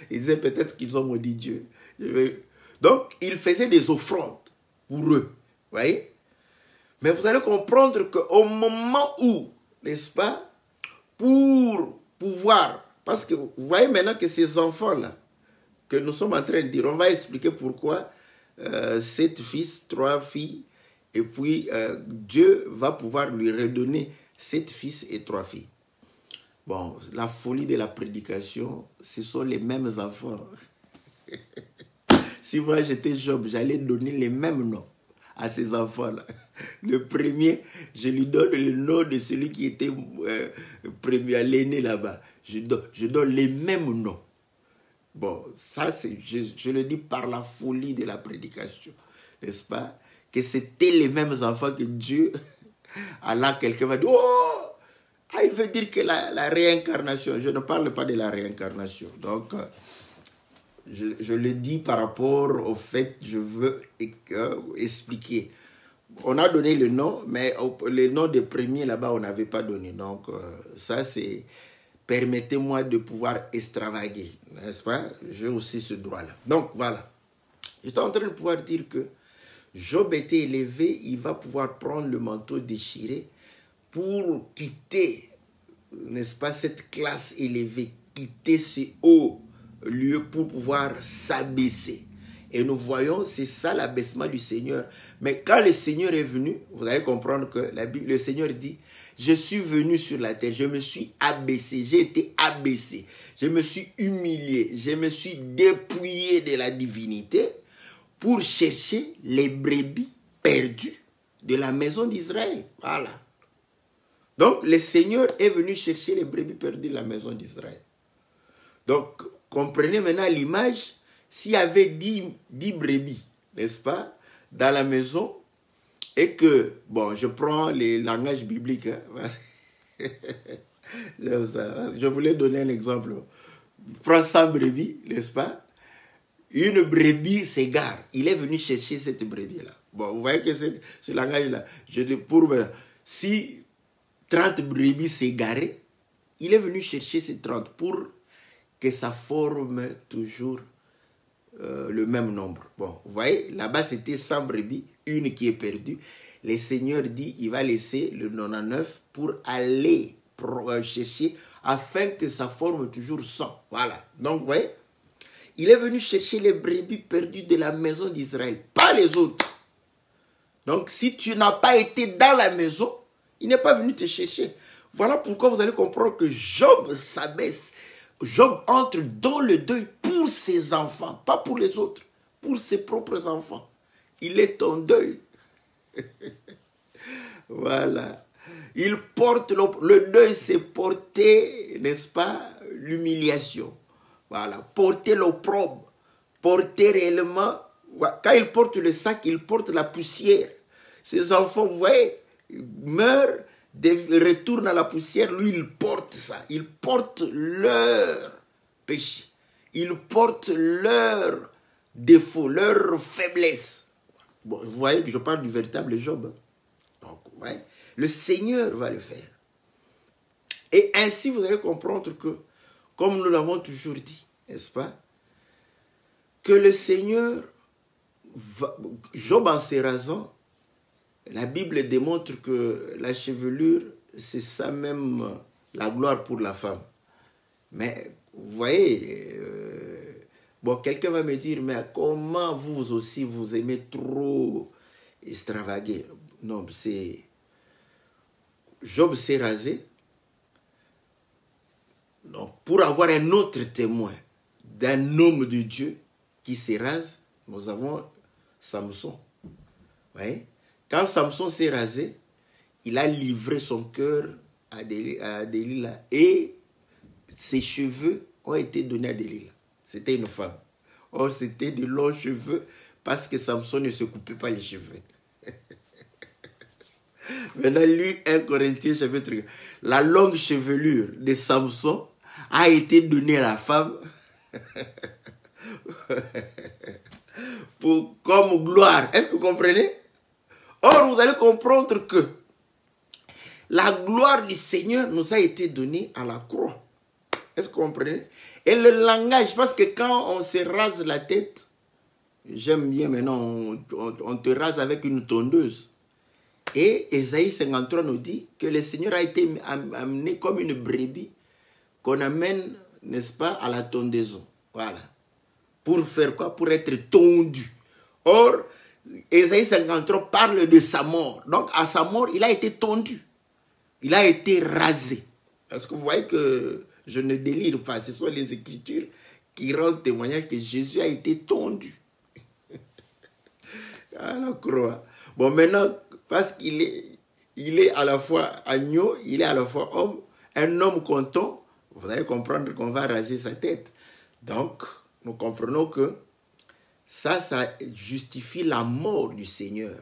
Il disait peut-être qu'ils ont maudit Dieu. Donc, il faisait des offrandes pour eux. Vous voyez? Mais vous allez comprendre qu'au moment où, n'est-ce pas, pour pouvoir, parce que vous voyez maintenant que ces enfants-là, que nous sommes en train de dire, on va expliquer pourquoi 7 fils, 3 filles, et puis Dieu va pouvoir lui redonner 7 fils et 3 filles. Bon, la folie de la prédication, ce sont les mêmes enfants. Si moi j'étais Job, j'allais donner les mêmes noms à ces enfants-là. Le premier, je lui donne le nom de celui qui était premier à l'aîné là-bas. Je donne les mêmes noms. Bon, ça, je le dis par la folie de la prédication, n'est-ce pas? Que c'était les mêmes enfants que Dieu. Allah, quelqu'un va dire, oh, il veut dire que la réincarnation, je ne parle pas de la réincarnation. Donc, je le dis par rapport au fait, je veux expliquer. On a donné le nom, mais le nom des premiers là-bas, on n'avait pas donné. Donc, ça, c'est... Permettez-moi de pouvoir extravaguer, n'est-ce pas? J'ai aussi ce droit-là. Donc, voilà. J'étais en train de pouvoir dire que Job était élevé, il va pouvoir prendre le manteau déchiré pour quitter, n'est-ce pas, cette classe élevée, quitter ces hauts lieux pour pouvoir s'abaisser. Et nous voyons, c'est ça l'abaissement du Seigneur. Mais quand le Seigneur est venu, vous allez comprendre que le Seigneur dit, je suis venu sur la terre, je me suis abaissé, j'ai été abaissé, je me suis humilié, je me suis dépouillé de la divinité pour chercher les brebis perdues de la maison d'Israël. Voilà. Donc, le Seigneur est venu chercher les brebis perdues de la maison d'Israël. Donc, comprenez maintenant l'image. S'il y avait 10 brebis, n'est-ce pas, dans la maison, et que, bon, je prends les langages bibliques, hein, je voulais donner un exemple. Prends 100 brebis, n'est-ce pas? Une brebis s'égare. Il est venu chercher cette brebis-là. Bon, vous voyez que ce langage-là, si 30 brebis s'égaraient, il est venu chercher ces 30 pour que ça forme toujours le même nombre. Bon, vous voyez, là-bas c'était 100 brebis, une qui est perdue. Le Seigneur dit, il va laisser le 99 pour aller chercher afin que ça forme toujours 100. Voilà. Donc, vous voyez, il est venu chercher les brebis perdues de la maison d'Israël, pas les autres. Donc, si tu n'as pas été dans la maison, il n'est pas venu te chercher. Voilà pourquoi vous allez comprendre que Job s'abaisse. Job entre dans le deuil pour ses enfants, pas pour les autres, pour ses propres enfants. Il est en deuil. Voilà. Il porte le deuil, c'est porter, n'est-ce pas, l'humiliation. Voilà. Porter l'opprobre. Porter réellement. Quand il porte le sac, il porte la poussière. Ses enfants, vous voyez, meurent, retournent à la poussière. Lui, il porte ça. Il porte leur péché. Il porte leur défaut, leur faiblesse. Bon, vous voyez que je parle du véritable Job. Donc, ouais, le Seigneur va le faire. Et ainsi, vous allez comprendre que, comme nous l'avons toujours dit, n'est-ce pas, que le Seigneur, Job en se rasant, la Bible démontre que la chevelure, c'est ça même la gloire pour la femme. Mais, vous voyez, bon, quelqu'un va me dire, mais comment vous aussi, vous aimez trop extravaguer? Non, c'est... Job s'est rasé. Donc, pour avoir un autre témoin d'un homme de Dieu qui se rase, nous avons Samson. Vous voyez? Quand Samson s'est rasé, il a livré son cœur à Delilah et ses cheveux ont été donnés à Delilah. C'était une femme. Or, c'était de longs cheveux parce que Samson ne se coupait pas les cheveux. Maintenant, lui, 1 Corinthiens chapitre 3, la longue chevelure de Samson a été donnée à la femme comme gloire. Est-ce que vous comprenez? Or, vous allez comprendre que la gloire du Seigneur nous a été donnée à la croix. Est-ce que vous comprenez? Et le langage, parce que quand on se rase la tête, j'aime bien maintenant, on te rase avec une tondeuse. Et Ésaïe 53 nous dit que le Seigneur a été amené comme une brebis qu'on amène, n'est-ce pas, à la tondaison. Voilà. Pour faire quoi? Pour être tondu. Or, Ésaïe 53 parle de sa mort. Donc, à sa mort, il a été tondu. Il a été rasé. Parce que vous voyez que je ne délire pas. Ce sont les Écritures qui rendent témoignage que Jésus a été tondu à la croix. Bon, maintenant, parce qu'il est à la fois agneau, il est à la fois homme, un homme content, vous allez comprendre qu'on va raser sa tête. Donc, nous comprenons que ça justifie la mort du Seigneur.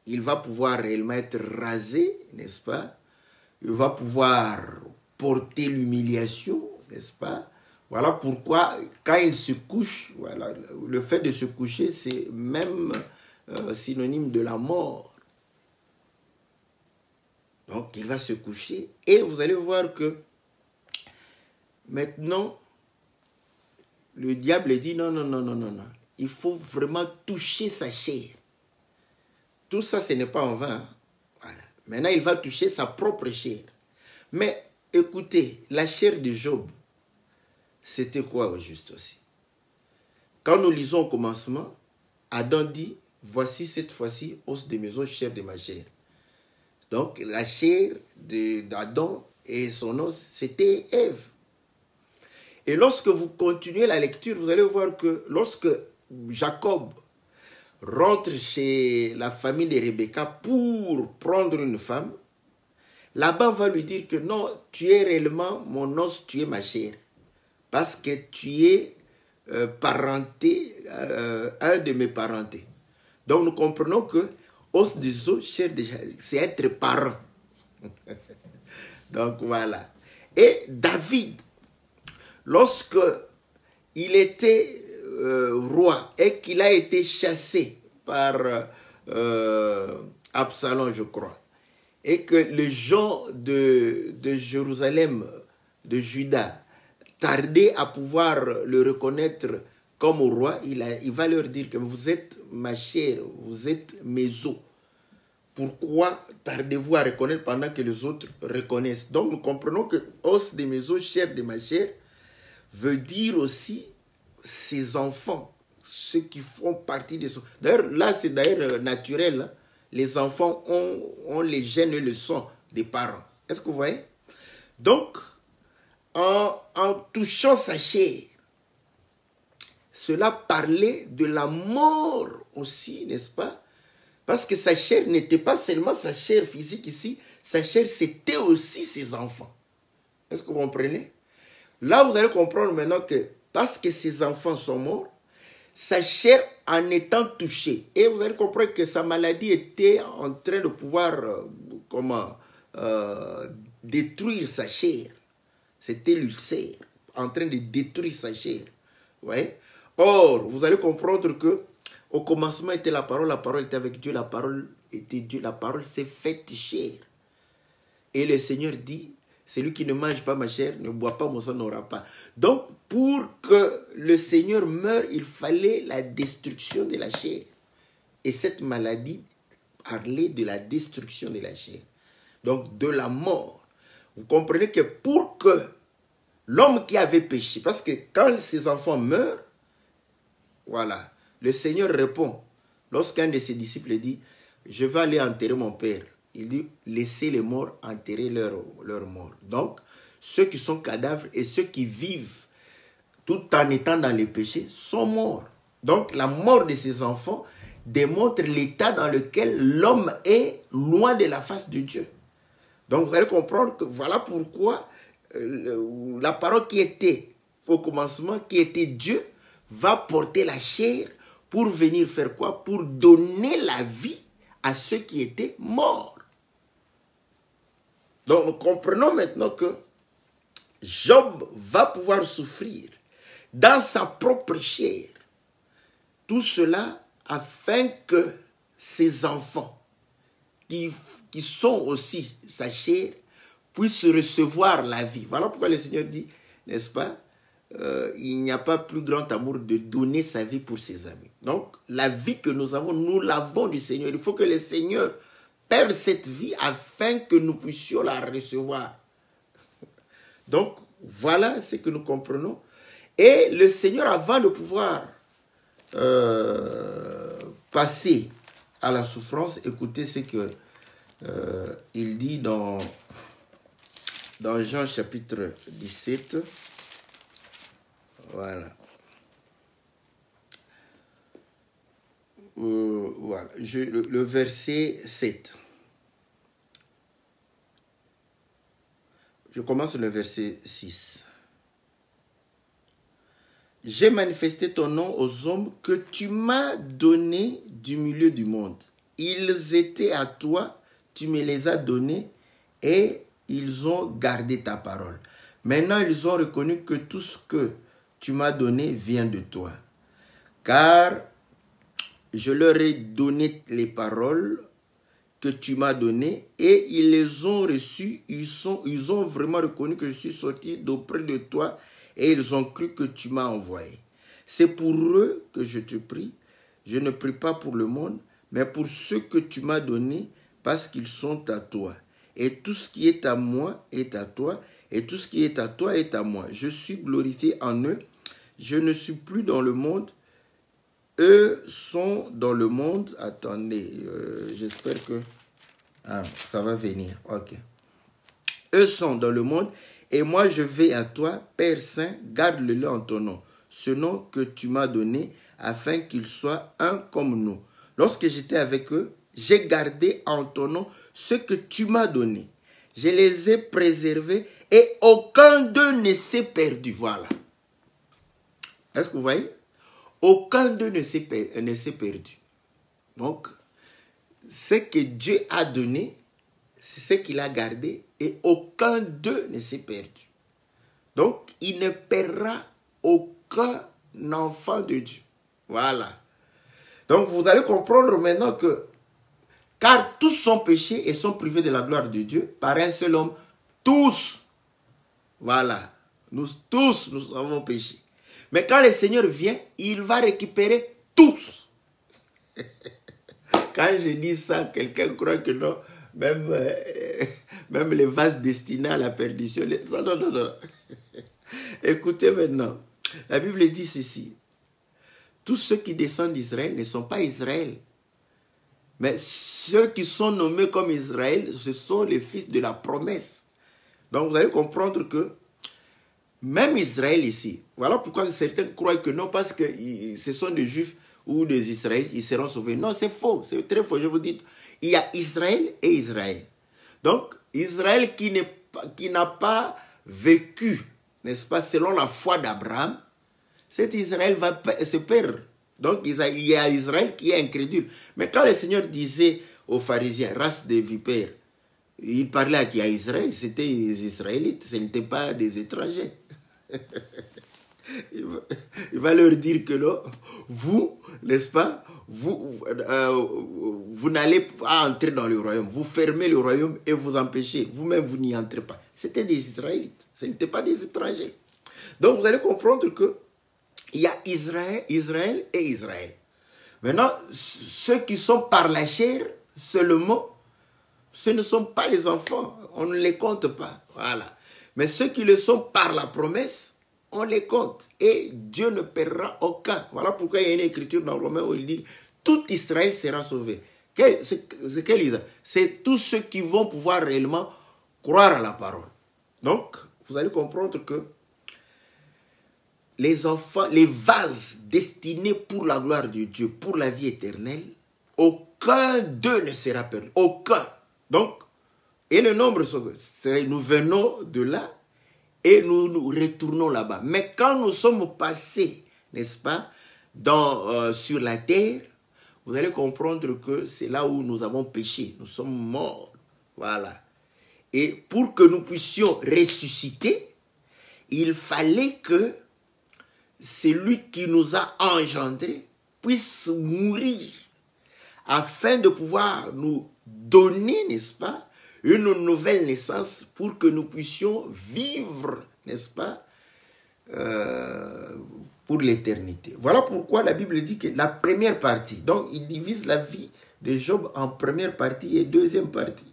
Il va pouvoir réellement être rasé, n'est-ce pas? Il va pouvoir porter l'humiliation, n'est-ce pas? Voilà pourquoi, quand il se couche, voilà, le fait de se coucher, c'est même synonyme de la mort. Donc, il va se coucher et vous allez voir que maintenant, le diable dit non. Il faut vraiment toucher sa chair. Tout ça, ce n'est pas en vain. Voilà. Maintenant, il va toucher sa propre chair. Mais écoutez, la chair de Job, c'était quoi au juste aussi? Quand nous lisons au commencement, Adam dit, voici cette fois-ci, os de mes os, chair de ma chair. Donc, la chair d'Adam et son os, c'était Ève. Et lorsque vous continuez la lecture, vous allez voir que lorsque Jacob rentre chez la famille de Rebecca pour prendre une femme, Laban va lui dire que non, tu es réellement mon os, tu es ma chair. Parce que tu es parenté, un de mes parentés. Donc nous comprenons que os des os, chair de chair, c'est être parent. Donc voilà. Et David, lorsque il était roi et qu'il a été chassé par Absalom, je crois, et que les gens de Jérusalem, de Juda, tardaient à pouvoir le reconnaître comme roi, il va leur dire que vous êtes ma chair, vous êtes mes os. Pourquoi tardez-vous à reconnaître pendant que les autres reconnaissent? Donc nous comprenons que os de mes os, chair de ma chair, veut dire aussi ses enfants, ceux qui font partie de son... D'ailleurs, là, c'est d'ailleurs naturel. Hein? Les enfants ont les gènes et le sang des parents. Est-ce que vous voyez? Donc, en touchant sa chair, cela parlait de la mort aussi, n'est-ce pas? Parce que sa chair n'était pas seulement sa chair physique ici, sa chair, c'était aussi ses enfants. Est-ce que vous comprenez? Là, vous allez comprendre maintenant que parce que ses enfants sont morts, sa chair en étant touchée. Et vous allez comprendre que sa maladie était en train de pouvoir détruire sa chair. C'était l'ulcère, en train de détruire sa chair. Ouais. Or, vous allez comprendre que au commencement était la parole était avec Dieu, la parole était Dieu, la parole s'est faite chair. Et le Seigneur dit, celui qui ne mange pas ma chair, ne boit pas mon sang, n'aura pas. Donc, pour que le Seigneur meure, il fallait la destruction de la chair. Et cette maladie parlait de la destruction de la chair. Donc, de la mort. Vous comprenez que pour que l'homme qui avait péché, parce que quand ses enfants meurent, voilà, le Seigneur répond. Lorsqu'un de ses disciples dit, je vais aller enterrer mon père. Il dit, laissez les morts enterrer leurs morts. Donc, ceux qui sont cadavres et ceux qui vivent tout en étant dans les péchés sont morts. Donc, la mort de ces enfants démontre l'état dans lequel l'homme est loin de la face de Dieu. Donc, vous allez comprendre que voilà pourquoi la parole qui était au commencement, qui était Dieu, va porter la chair pour venir faire quoi? Pour donner la vie à ceux qui étaient morts. Donc, nous comprenons maintenant que Job va pouvoir souffrir dans sa propre chair. Tout cela afin que ses enfants, qui sont aussi sa chair, puissent recevoir la vie. Voilà pourquoi le Seigneur dit, n'est-ce pas, il n'y a pas plus grand amour de donner sa vie pour ses amis. Donc, la vie que nous l'avons du Seigneur. Il faut que le Seigneur perde cette vie afin que nous puissions la recevoir. Donc, voilà ce que nous comprenons. Et le Seigneur, avant de pouvoir passer à la souffrance, écoutez ce que il dit dans dans Jean chapitre 17. Voilà. Voilà. Le verset 7. Je commence le verset 6. J'ai manifesté ton nom aux hommes que tu m'as donnés du milieu du monde. Ils étaient à toi, tu me les as donnés et ils ont gardé ta parole. Maintenant, ils ont reconnu que tout ce que tu m'as donné vient de toi. Car je leur ai donné les paroles que tu m'as données et ils les ont reçues. Ils ont vraiment reconnu que je suis sorti d'auprès de toi et ils ont cru que tu m'as envoyé. C'est pour eux que je te prie. Je ne prie pas pour le monde, mais pour ceux que tu m'as donnés parce qu'ils sont à toi. Et tout ce qui est à moi est à toi, et tout ce qui est à toi est à moi. Je suis glorifié en eux. Je ne suis plus dans le monde. Eux sont dans le monde. Attendez, j'espère que... Ah, ça va venir. Ok. Eux sont dans le monde, et moi je vais à toi, Père Saint, garde-le en ton nom. Ce nom que tu m'as donné, afin qu'ils soient un comme nous. Lorsque j'étais avec eux, j'ai gardé en ton nom ce que tu m'as donné. Je les ai préservés et aucun d'eux ne s'est perdu. Voilà. Est-ce que vous voyez? Aucun d'eux ne s'est perdu. Donc, ce que Dieu a donné, c'est ce qu'il a gardé et aucun d'eux ne s'est perdu. Donc, il ne perdra aucun enfant de Dieu. Voilà. Donc, vous allez comprendre maintenant que car tous sont péchés et sont privés de la gloire de Dieu par un seul homme. Tous. Voilà. Nous tous, nous avons péché. Mais quand le Seigneur vient, il va récupérer tous. Quand je dis ça, quelqu'un croit que non. Même les vases destinés à la perdition. Non. Écoutez maintenant. La Bible dit ceci. Tous ceux qui descendent d'Israël ne sont pas Israël. Mais ceux qui sont nommés comme Israël, ce sont les fils de la promesse. Donc vous allez comprendre que même Israël ici, voilà pourquoi certains croient que non, parce que ce sont des Juifs ou des Israélites, ils seront sauvés. Non, c'est faux, c'est très faux. Je vous dis, il y a Israël et Israël. Donc, Israël qui n'a pas vécu, n'est-ce pas, selon la foi d'Abraham, cet Israël va se perdre. Donc, il y a Israël qui est incrédule. Mais quand le Seigneur disait aux pharisiens, race de vipères, il parlait à qui? À Israël, c'était les Israélites, ce n'étaient pas des étrangers. Il va leur dire que non, vous, n'est-ce pas, vous n'allez pas entrer dans le royaume. Vous fermez le royaume et vous empêchez. Vous-même, vous n'y entrez pas. C'était des Israélites, ce n'étaient pas des étrangers. Donc, vous allez comprendre que il y a Israël et Israël. Maintenant, ceux qui sont par la chair seulement, ce ne sont pas les enfants. On ne les compte pas. Voilà. Mais ceux qui le sont par la promesse, on les compte. Et Dieu ne perdra aucun. Voilà pourquoi il y a une écriture dans Romains où il dit tout Israël sera sauvé. C'est quel Israël? C'est tous ceux qui vont pouvoir réellement croire à la parole. Donc, vous allez comprendre que les enfants, les vases destinés pour la gloire de Dieu, pour la vie éternelle, aucun d'eux ne sera perdu. Aucun. Donc, et le nombre, nous venons de là et nous retournons là-bas. Mais quand nous sommes passés, n'est-ce pas, sur la terre, vous allez comprendre que c'est là où nous avons péché. Nous sommes morts. Voilà. Et pour que nous puissions ressusciter, il fallait que celui qui nous a engendrés puisse mourir afin de pouvoir nous donner, n'est-ce pas, une nouvelle naissance pour que nous puissions vivre, n'est-ce pas, pour l'éternité. Voilà pourquoi la Bible dit que la première partie, donc il divise la vie de Job en première partie et deuxième partie.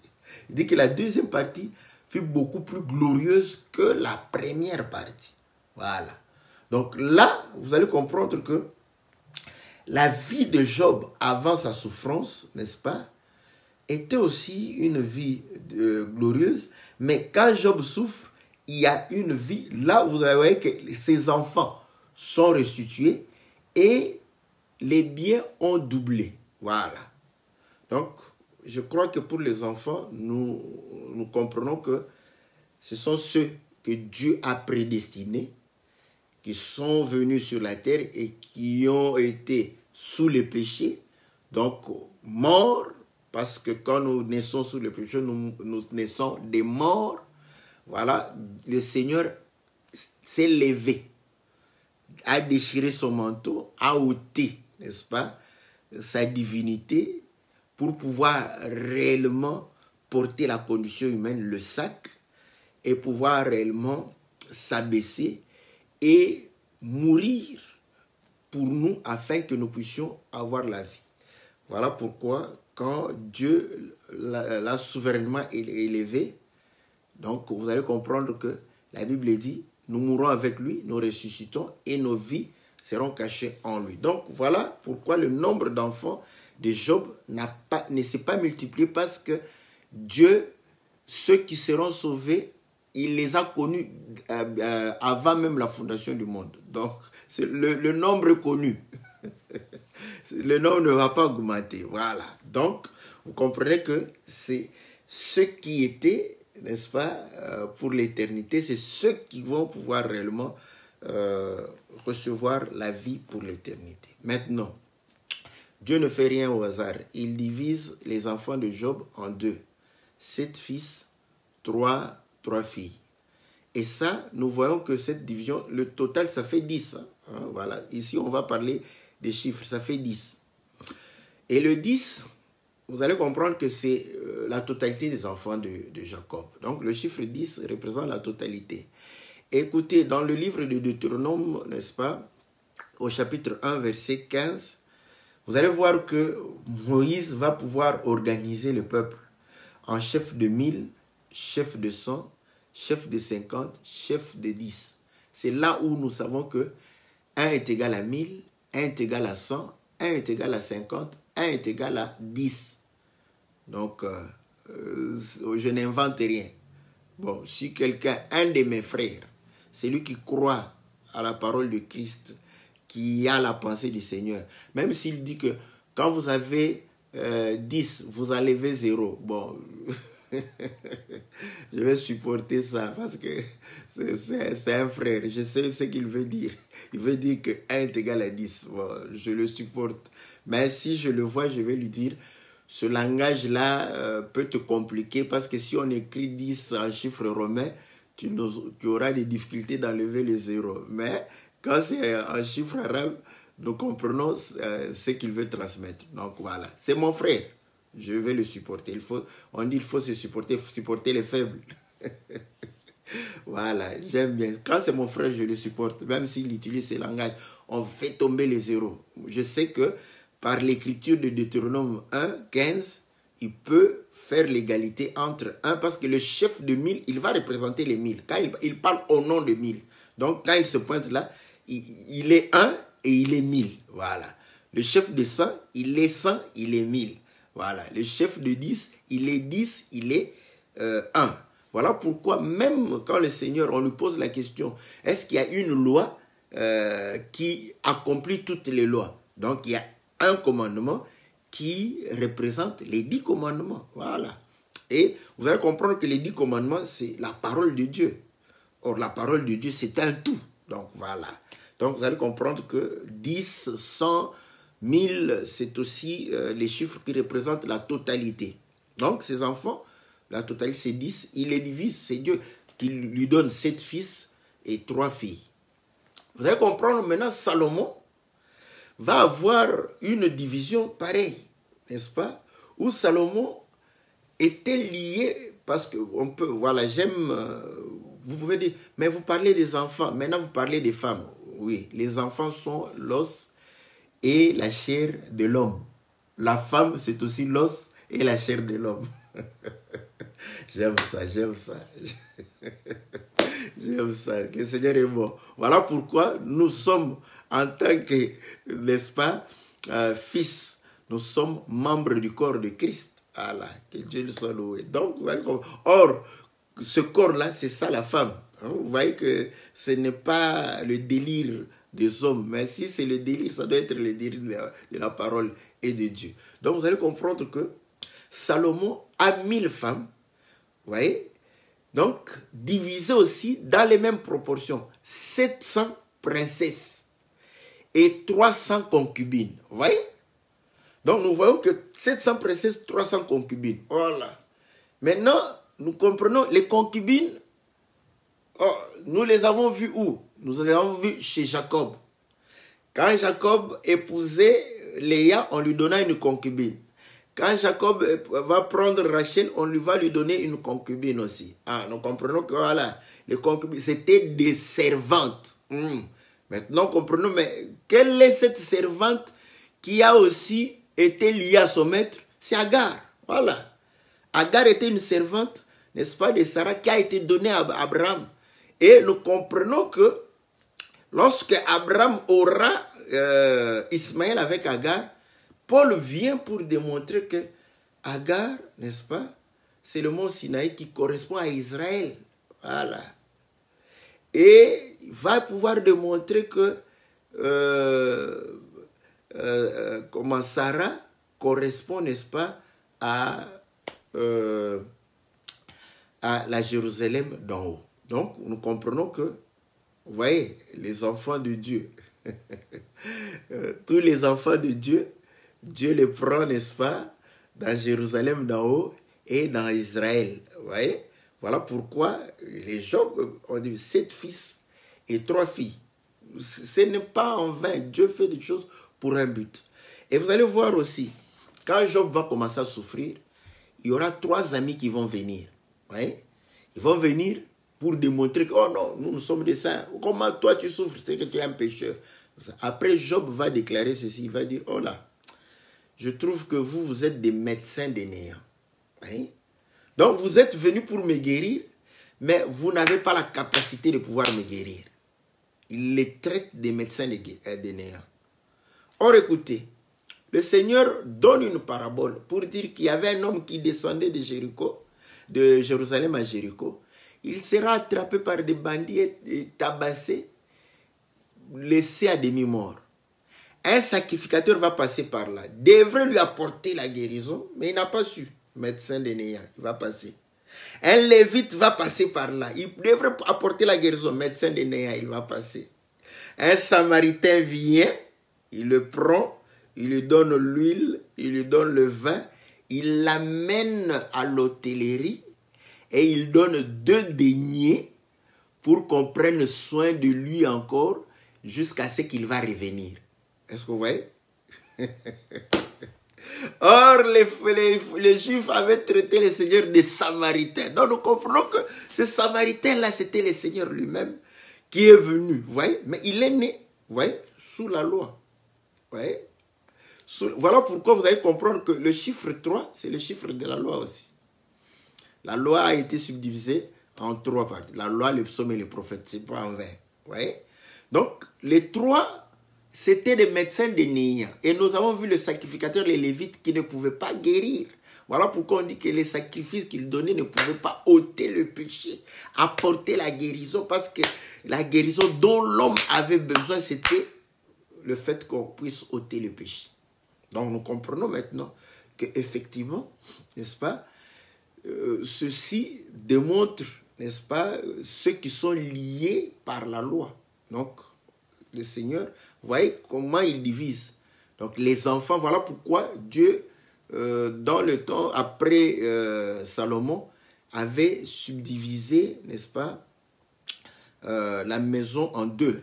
Il dit que la deuxième partie fut beaucoup plus glorieuse que la première partie. Voilà. Donc là, vous allez comprendre que la vie de Job avant sa souffrance, n'est-ce pas, était aussi une vie glorieuse, mais quand Job souffre, il y a une vie, là vous voyez que ses enfants sont restitués et les biens ont doublé. Voilà. Donc, je crois que pour les enfants, nous comprenons que ce sont ceux que Dieu a prédestinés, qui sont venus sur la terre et qui ont été sous le péché, donc morts, parce que quand nous naissons sous le péché, nous naissons des morts. Voilà, le Seigneur s'est levé, a déchiré son manteau, a ôté, n'est-ce pas, sa divinité pour pouvoir réellement porter la condition humaine, le sac, et pouvoir réellement s'abaisser et mourir pour nous afin que nous puissions avoir la vie. Voilà pourquoi quand Dieu l'a souverainement élevé, donc vous allez comprendre que la Bible dit, nous mourrons avec lui, nous ressuscitons et nos vies seront cachées en lui. Donc voilà pourquoi le nombre d'enfants de Job ne s'est pas multiplié, parce que Dieu, ceux qui seront sauvés, il les a connus avant même la fondation du monde. Donc c'est le nombre connu. Le nombre ne va pas augmenter. Voilà. Donc vous comprenez que c'est ceux qui étaient, n'est-ce pas, pour l'éternité, c'est ceux qui vont pouvoir réellement recevoir la vie pour l'éternité. Maintenant, Dieu ne fait rien au hasard. Il divise les enfants de Job en deux. 7 fils, 3 filles. Et ça, nous voyons que cette division, le total, ça fait 10. Hein, voilà. Ici, on va parler des chiffres. Ça fait 10. Et le 10, vous allez comprendre que c'est la totalité des enfants de Jacob. Donc, le chiffre 10 représente la totalité. Écoutez, dans le livre de Deutéronome, n'est-ce pas, au chapitre 1, verset 15, vous allez voir que Moïse va pouvoir organiser le peuple en chef de 1000, chef de 100, chef de 50, chef de 10. C'est là où nous savons que 1 est égal à 1000, 1 est égal à 100, 1 est égal à 50, 1 est égal à 10. Donc, je n'invente rien. Bon, si quelqu'un, un de mes frères, celui qui croit à la parole de Christ, qui a la pensée du Seigneur, même s'il dit que quand vous avez 10, vous enlevez 0, bon, je vais supporter ça parce que c'est un frère, je sais ce qu'il veut dire. Il veut dire que 1 est égal à 10, bon, je le supporte. Mais si je le vois, je vais lui dire, ce langage-là peut te compliquer parce que si on écrit 10 en chiffre romain, tu auras des difficultés d'enlever les 0. Mais quand c'est en chiffre arabe, nous comprenons ce qu'il veut transmettre. Donc voilà, c'est mon frère. Je vais le supporter. On dit qu'il faut se supporter les faibles. Voilà, j'aime bien. Quand c'est mon frère, je le supporte. Même s'il utilise ce langage, on fait tomber les 0. Je sais que par l'écriture de Deutéronome 1, 15, il peut faire l'égalité entre 1, parce que le chef de 1000, il va représenter les 1000. Quand il parle au nom de 1000. Donc, quand il se pointe là, il est 1 et il est 1000. Voilà. Le chef de 100, il est 100, il est 1000. Voilà. Le chef de 10, il est 10, il est 1. Voilà pourquoi, même quand le Seigneur, on lui pose la question, est-ce qu'il y a une loi qui accomplit toutes les lois? Donc, il y a un commandement qui représente les 10 commandements. Voilà. Et vous allez comprendre que les 10 commandements, c'est la parole de Dieu. Or, la parole de Dieu, c'est un tout. Donc, voilà. Donc, vous allez comprendre que 10, 100, 1000, c'est aussi les chiffres qui représentent la totalité. Donc, ces enfants, la totalité, c'est 10. Il les divise. C'est Dieu qui lui donne 7 fils et 3 filles. Vous allez comprendre maintenant, Salomon va avoir une division pareille, n'est-ce pas? Où Salomon était lié, parce que on peut, voilà, vous pouvez dire, mais vous parlez des enfants, maintenant vous parlez des femmes. Oui, les enfants sont l'os et la chair de l'homme. La femme, c'est aussi l'os et la chair de l'homme. J'aime ça. J'aime ça. Que le Seigneur est bon. Voilà pourquoi nous sommes, en tant que, n'est-ce pas, fils, nous sommes membres du corps de Christ. Voilà, que Dieu le soit loué. Donc, vous allez comprendre. Or, ce corps-là, c'est ça la femme. Hein? Vous voyez que ce n'est pas le délire des hommes, mais si c'est le délire, ça doit être le délire de la parole et de Dieu. Donc, vous allez comprendre que Salomon a 1000 femmes, vous voyez, donc divisées aussi dans les mêmes proportions. 700 princesses et 300 concubines, vous voyez. Donc, nous voyons que 700 princesses, 300 concubines. Voilà. Maintenant, nous comprenons les concubines. Oh, nous les avons vues où? Nous les avons vues chez Jacob. Quand Jacob épousait Léa, on lui donna une concubine. Quand Jacob va prendre Rachel, on va lui donner une concubine aussi. Ah, nous comprenons que voilà, les concubines, c'était des servantes. Maintenant, comprenons, mais quelle est cette servante qui a aussi été liée à son maître? C'est Agar. Voilà. Agar était une servante, n'est-ce pas, de Sarah qui a été donnée à Abraham. Et nous comprenons que lorsque Abraham aura Ismaël avec Agar, Paul vient pour démontrer que Agar, n'est-ce pas, c'est le mont Sinaï qui correspond à Israël. Voilà. Et il va pouvoir démontrer que comment Sarah correspond, n'est-ce pas, à la Jérusalem d'en haut. Donc, nous comprenons que, vous voyez, les enfants de Dieu, tous les enfants de Dieu, Dieu les prend, n'est-ce pas, dans Jérusalem d'en haut et dans Israël. Vous voyez? Voilà pourquoi les gens ont dit 7 fils et 3 filles. Ce n'est pas en vain. Dieu fait des choses pour un but. Et vous allez voir aussi, quand Job va commencer à souffrir, il y aura 3 amis qui vont venir. Vous voyez? Ils vont venir pour démontrer que, oh non, nous sommes des saints. Comment toi tu souffres? C'est que tu es un pécheur. Après, Job va déclarer ceci. Il va dire, oh là, je trouve que vous êtes des médecins des néants. Oui? Donc, vous êtes venus pour me guérir, mais vous n'avez pas la capacité de pouvoir me guérir. Il les traite des médecins des néants. Or, écoutez, le Seigneur donne une parabole pour dire qu'il y avait un homme qui descendait de Jéricho, de Jérusalem à Jéricho. Il sera attrapé par des bandits et tabassé, laissé à demi-mort. Un sacrificateur va passer par là, devrait lui apporter la guérison, mais il n'a pas su. Médecin des néants, il va passer. Un lévite va passer par là, il devrait apporter la guérison, médecin des néants, il va passer. Un samaritain vient, il le prend, il lui donne l'huile, il lui donne le vin, il l'amène à l'hôtellerie et il donne 2 deniers pour qu'on prenne soin de lui encore jusqu'à ce qu'il va revenir. Est-ce que vous voyez? Or, les Juifs avaient traité le Seigneur des Samaritains. Donc, nous comprenons que ce Samaritain-là, c'était le Seigneur lui-même qui est venu. Vous voyez? Mais il est né, vous voyez, sous la loi. Vous voyez? Voilà pourquoi vous allez comprendre que le chiffre 3, c'est le chiffre de la loi aussi. La loi a été subdivisée en 3 parties. La loi, le psaume et les prophètes. C'est pas en vain. Vous voyez? Donc, les 3... c'était des médecins des néants. Et nous avons vu le sacrificateur, les Lévites, qui ne pouvaient pas guérir. Voilà pourquoi on dit que les sacrifices qu'ils donnaient ne pouvaient pas ôter le péché, apporter la guérison, parce que la guérison dont l'homme avait besoin, c'était le fait qu'on puisse ôter le péché. Donc nous comprenons maintenant qu'effectivement, n'est-ce pas, ceci démontre, n'est-ce pas, ceux qui sont liés par la loi. Donc, le Seigneur, vous voyez comment il divise. Donc les enfants, voilà pourquoi Dieu, dans le temps après Salomon, avait subdivisé, n'est-ce pas, la maison en 2.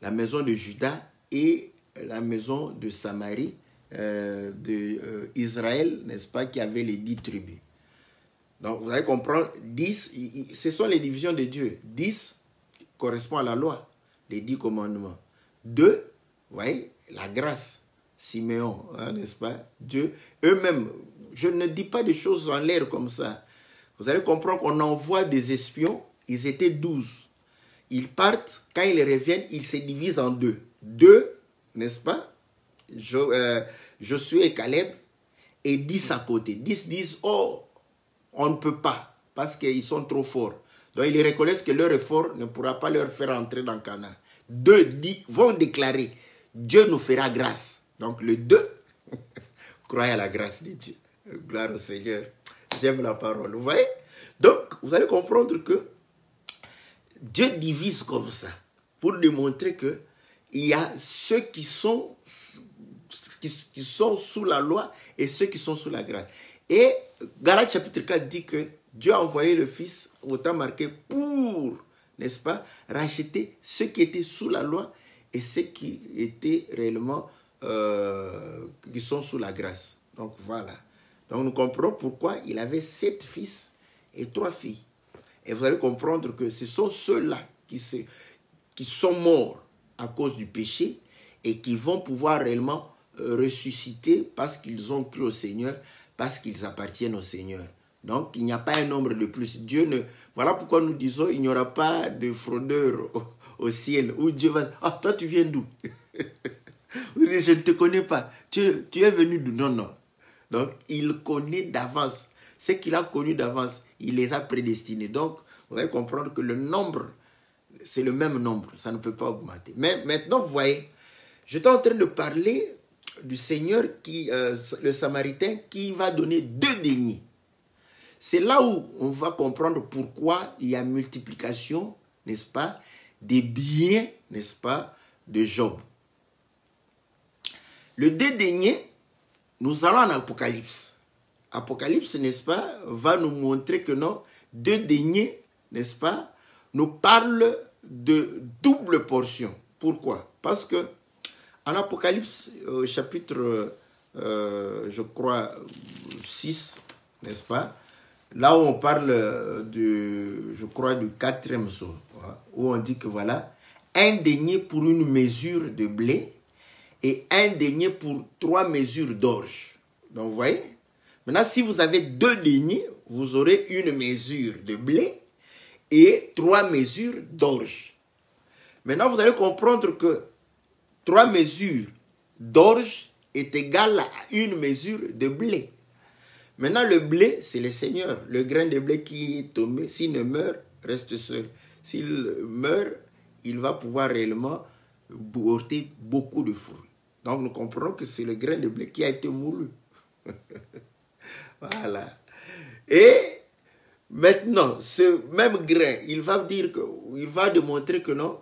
La maison de Juda et la maison de Samarie, d'Israël, n'est-ce pas, qui avait les 10 tribus. Donc vous allez comprendre, 10, ce sont les divisions de Dieu. 10 correspond à la loi, les 10 commandements. 2, vous voyez, la grâce, Siméon, hein, n'est-ce pas? Dieu, eux-mêmes, je ne dis pas des choses en l'air comme ça. Vous allez comprendre qu'on envoie des espions, ils étaient 12. Ils partent, quand ils reviennent, ils se divisent en 2. 2, n'est-ce pas? Josué et Caleb, et 10 à côté. 10 disent, oh, on ne peut pas, parce qu'ils sont trop forts. Donc, ils reconnaissent que leur effort ne pourra pas leur faire entrer dans Canaan. 2 vont déclarer, Dieu nous fera grâce. Donc, le 2 croit à la grâce de Dieu. Gloire au Seigneur. J'aime la parole. Vous voyez? Donc, vous allez comprendre que Dieu divise comme ça pour démontrer que il y a ceux qui sont sous la loi et ceux qui sont sous la grâce. Et Galates chapitre 4 dit que Dieu a envoyé le Fils au temps marqué pour, n'est-ce pas, racheter ceux qui étaient sous la loi et ceux qui étaient réellement, qui sont sous la grâce. Donc voilà. Donc nous comprenons pourquoi il avait 7 fils et 3 filles. Et vous allez comprendre que ce sont ceux-là qui sont morts à cause du péché et qui vont pouvoir réellement ressusciter parce qu'ils ont cru au Seigneur, parce qu'ils appartiennent au Seigneur. Donc, il n'y a pas un nombre de plus. Voilà pourquoi nous disons il n'y aura pas de fraudeur au ciel où Dieu va... Ah, toi, tu viens d'où? Je ne te connais pas. Tu es venu d'où? Non, non. Donc, il connaît d'avance. Ce qu'il a connu d'avance, il les a prédestinés. Donc, vous allez comprendre que le nombre, c'est le même nombre. Ça ne peut pas augmenter. Mais maintenant, vous voyez, j'étais en train de parler du Seigneur, le Samaritain, qui va donner 2 deniers. C'est là où on va comprendre pourquoi il y a multiplication, n'est-ce pas, des biens, n'est-ce pas, de Job. Le 2 deniers, nous allons en Apocalypse. Apocalypse, n'est-ce pas, va nous montrer que non, 2 deniers, n'est-ce pas, nous parlent de double portion. Pourquoi? Parce que en Apocalypse, chapitre, je crois, 6, n'est-ce pas, là où on parle je crois, du 4e psaume, où on dit que voilà, 1 denier pour une mesure de blé et 1 denier pour 3 mesures d'orge. Donc, vous voyez, maintenant, si vous avez 2 deniers, vous aurez une mesure de blé et 3 mesures d'orge. Maintenant, vous allez comprendre que 3 mesures d'orge est égale à 1 mesure de blé. Maintenant, le blé, c'est le Seigneur. Le grain de blé qui est tombé, s'il ne meurt, reste seul. S'il meurt, il va pouvoir réellement porter beaucoup de fruits. Donc, nous comprenons que c'est le grain de blé qui a été moulu. Voilà. Et maintenant, ce même grain, il va démontrer que non,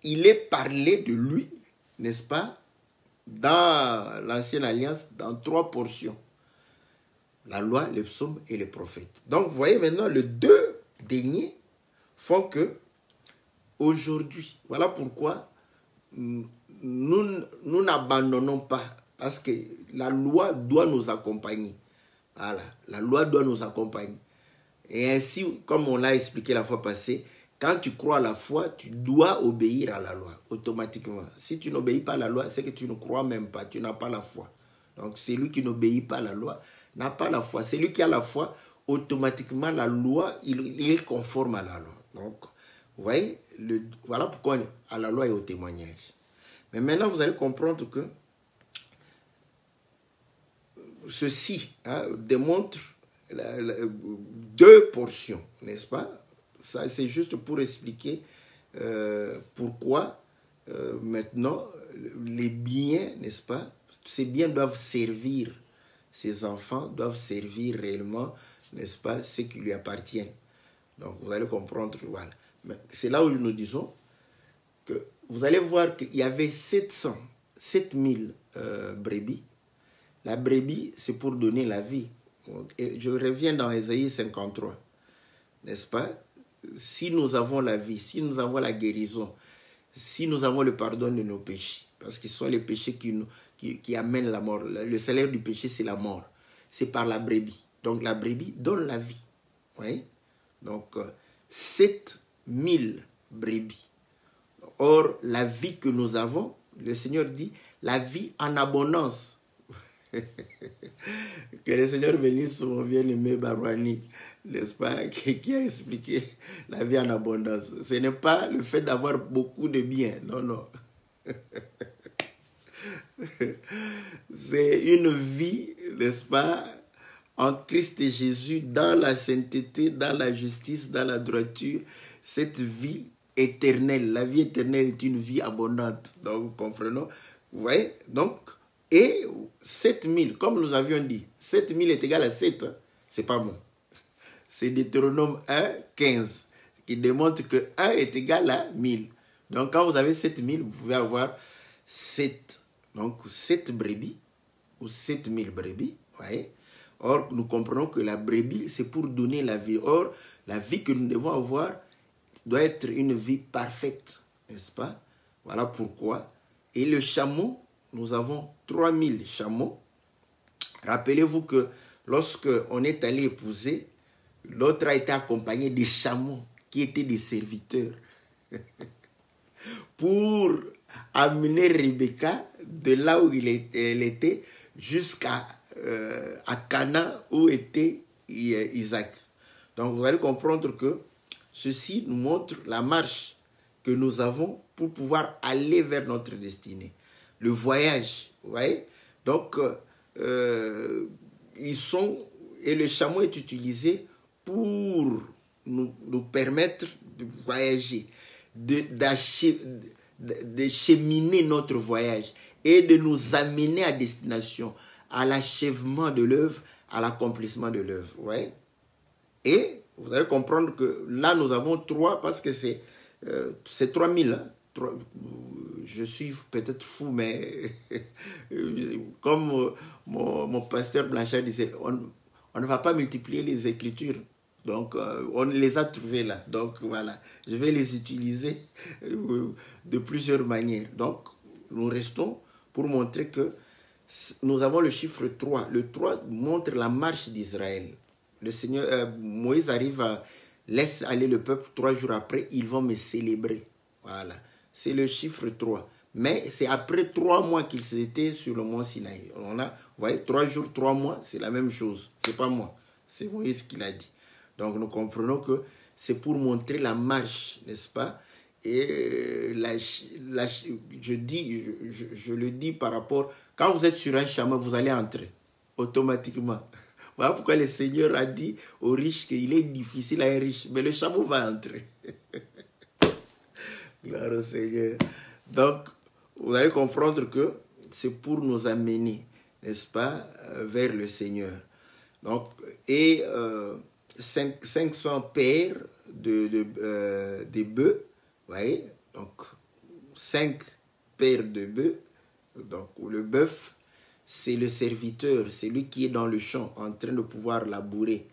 il est parlé de lui, n'est-ce pas, dans l'Ancienne Alliance, dans 3 portions. La loi, les psaumes et les prophètes. Donc, vous voyez maintenant, les 2 deniers font que, aujourd'hui, voilà pourquoi nous n'abandonnons pas, parce que la loi doit nous accompagner. Voilà, la loi doit nous accompagner. Et ainsi, comme on l'a expliqué la fois passée, quand tu crois à la foi, tu dois obéir à la loi, automatiquement. Si tu n'obéis pas à la loi, c'est que tu ne crois même pas, tu n'as pas la foi. Donc, celui qui n'obéit pas à la loi n'a pas la foi. Celui qui a la foi, automatiquement, la loi, il est conforme à la loi. Donc, vous voyez, voilà pourquoi on est à la loi et au témoignage. Mais maintenant, vous allez comprendre que ceci démontre 2 portions, n'est-ce pas? Ça, c'est juste pour expliquer pourquoi maintenant les biens, n'est-ce pas? Ces biens doivent servir, ces enfants doivent servir réellement, n'est-ce pas, ce qui lui appartiennent. Donc vous allez comprendre, voilà. C'est là où nous disons que vous allez voir qu'il y avait 7000 brebis. La brebis, c'est pour donner la vie. Et je reviens dans Ésaïe 53, n'est-ce pas? Si nous avons la vie, si nous avons la guérison, si nous avons le pardon de nos péchés, parce que ce sont les péchés qui amènent la mort. Le salaire du péché, c'est la mort. C'est par la brebis. Donc la brebis donne la vie. Oui? Donc 7000 brebis. Or, la vie que nous avons, le Seigneur dit, la vie en abondance. Que le Seigneur bénisse son bien-aimé Barouani, n'est-ce pas, qui a expliqué la vie en abondance. Ce n'est pas le fait d'avoir beaucoup de biens, non, non. C'est une vie n'est-ce pas, en Christ et Jésus, dans la sainteté, dans la justice, dans la droiture, cette vie éternelle. La vie éternelle est une vie abondante. Donc, comprenons. Vous voyez? Donc, et 7000, comme nous avions dit, 7000 est égal à 7. Hein? C'est pas bon. C'est Deutéronome 1, 15, qui démontre que 1 est égal à 1000. Donc, quand vous avez 7000, vous pouvez avoir 7. Donc, 7 brebis ou 7000 brebis. Vous voyez? Or, nous comprenons que la brebis, c'est pour donner la vie. Or, la vie que nous devons avoir doit être une vie parfaite, n'est-ce pas? Voilà pourquoi. Et le chameau, nous avons 3000 chameaux. Rappelez-vous que lorsque on est allé épouser, l'autre a été accompagné des chameaux qui étaient des serviteurs pour amener Rebecca de là où elle était jusqu'à à Canaan où était Isaac. Donc vous allez comprendre que ceci nous montre la marche que nous avons pour pouvoir aller vers notre destinée. Le voyage, vous voyez. Donc ils sont, et le chameau est utilisé pour nous permettre de voyager, de cheminer notre voyage et de nous amener à destination, à l'achèvement de l'œuvre, à l'accomplissement de l'œuvre. Ouais. Et vous allez comprendre que là, nous avons 3 parce que c'est 3000. Hein. Je suis peut-être fou, mais comme mon pasteur Blanchard disait, on ne va pas multiplier les Écritures. Donc, on les a trouvées là. Donc, voilà. Je vais les utiliser de plusieurs manières. Donc, nous restons pour montrer que nous avons le chiffre 3. Le 3 montre la marche d'Israël. Le Seigneur, Moïse arrive à laisser aller le peuple. 3 jours après, ils vont me célébrer. Voilà. C'est le chiffre 3. Mais c'est après 3 mois qu'ils étaient sur le mont Sinaï. On a, vous voyez, 3 jours, 3 mois, c'est la même chose. C'est pas moi. C'est Moïse qui l'a dit. Donc nous comprenons que c'est pour montrer la marche, n'est-ce pas? Et je le dis par rapport, quand vous êtes sur un chemin, vous allez entrer automatiquement. Voilà pourquoi le Seigneur a dit aux riches qu'il est difficile à un riche, mais le chameau va entrer. Gloire au Seigneur. Donc, vous allez comprendre que c'est pour nous amener, n'est-ce pas, vers le Seigneur. Donc, et 500 paires de bœufs, vous voyez, donc 5 paires de bœufs. Donc, le bœuf, c'est le serviteur, c'est lui qui est dans le champ en train de pouvoir labourer.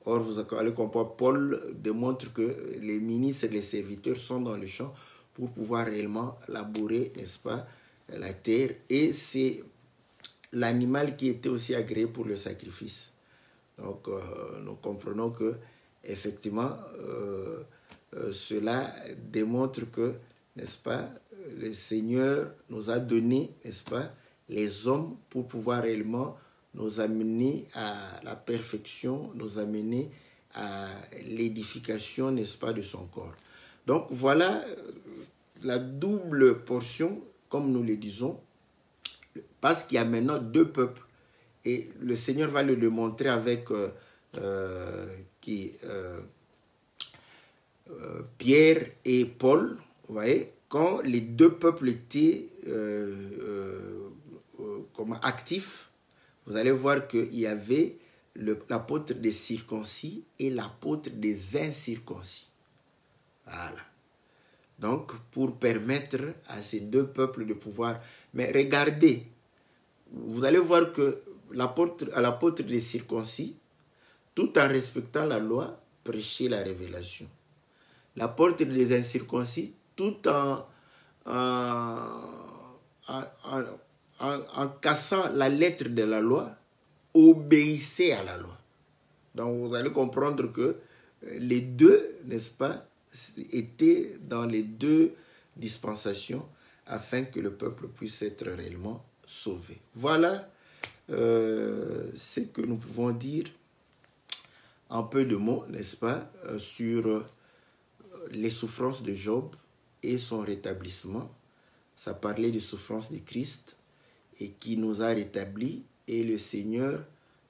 Or, vous allez comprendre, Paul démontre que les ministres et les serviteurs sont dans le champ pour pouvoir réellement labourer, n'est-ce pas, la terre. Et c'est l'animal qui était aussi agréé pour le sacrifice. Donc, nous comprenons que, effectivement, cela démontre que, n'est-ce pas, le Seigneur nous a donné, n'est-ce pas, les hommes pour pouvoir réellement nous amener à la perfection, nous amener à l'édification, n'est-ce pas, de son corps. Donc, voilà la double portion, comme nous le disons, parce qu'il y a maintenant 2 peuples. Et le Seigneur va le montrer avec Pierre et Paul, vous voyez, quand les 2 peuples étaient actifs, vous allez voir qu'il y avait l'apôtre des circoncis et l'apôtre des incirconcis. Voilà. Donc, pour permettre à ces 2 peuples de pouvoir... Mais regardez, vous allez voir que l'apôtre des circoncis, tout en respectant la loi, prêchait la révélation. L'apôtre des incirconcis, tout en cassant la lettre de la loi, obéissait à la loi. Donc vous allez comprendre que les 2, n'est-ce pas, étaient dans les 2 dispensations afin que le peuple puisse être réellement sauvé. Voilà ce que nous pouvons dire en peu de mots, n'est-ce pas, sur les souffrances de Job et son rétablissement. Ça parlait des souffrances de Christ et qui nous a rétablis, et le Seigneur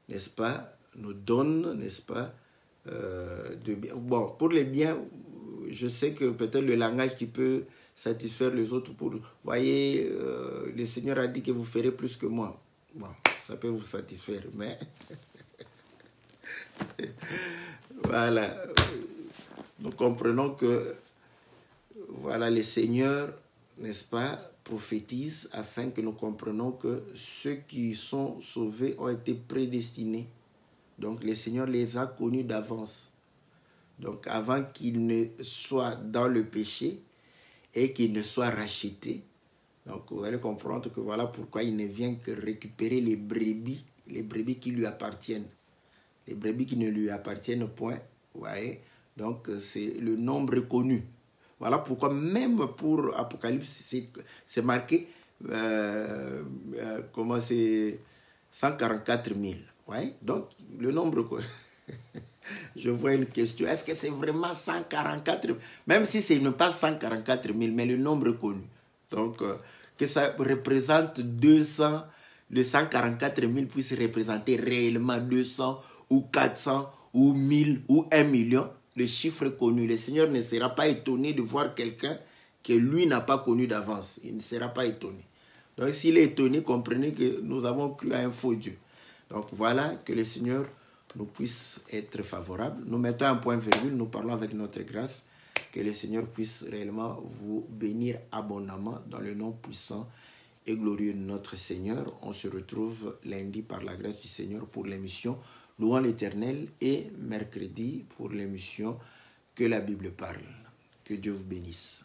n'est-ce pas, nous donne, n'est-ce pas, de bien. Bon, pour les biens, je sais que peut-être le langage qui peut satisfaire les autres, voyez, le Seigneur a dit que vous ferez plus que moi. Bon, ça peut vous satisfaire, mais voilà, nous comprenons que voilà, le Seigneur, n'est-ce pas, prophétise afin que nous comprenions que ceux qui sont sauvés ont été prédestinés. Donc le Seigneur les a connus d'avance. Donc avant qu'ils ne soient dans le péché et qu'ils ne soient rachetés. Donc vous allez comprendre que voilà pourquoi il ne vient que récupérer les brebis qui lui appartiennent. Les brebis qui ne lui appartiennent point. Vous voyez? Donc c'est le nombre connu. Voilà pourquoi même pour Apocalypse, c'est marqué, comment c'est, 144 000. Ouais? Donc, le nombre, je vois une question, est-ce que c'est vraiment 144 000? Même si ce n'est pas 144 000, mais le nombre connu. Donc, que ça représente 200, le 144 000 puisse représenter réellement 200 ou 400 ou 1000 ou 1 million. Le chiffre connu, le Seigneur ne sera pas étonné de voir quelqu'un que lui n'a pas connu d'avance. Il ne sera pas étonné. Donc s'il est étonné, comprenez que nous avons cru à un faux Dieu. Donc voilà, que le Seigneur nous puisse être favorable. Nous mettons un point virgule, nous parlons avec notre grâce. Que le Seigneur puisse réellement vous bénir abondamment dans le nom puissant et glorieux de notre Seigneur. On se retrouve lundi par la grâce du Seigneur pour l'émission Louons l'Éternel et mercredi pour l'émission Que la Bible parle. Que Dieu vous bénisse.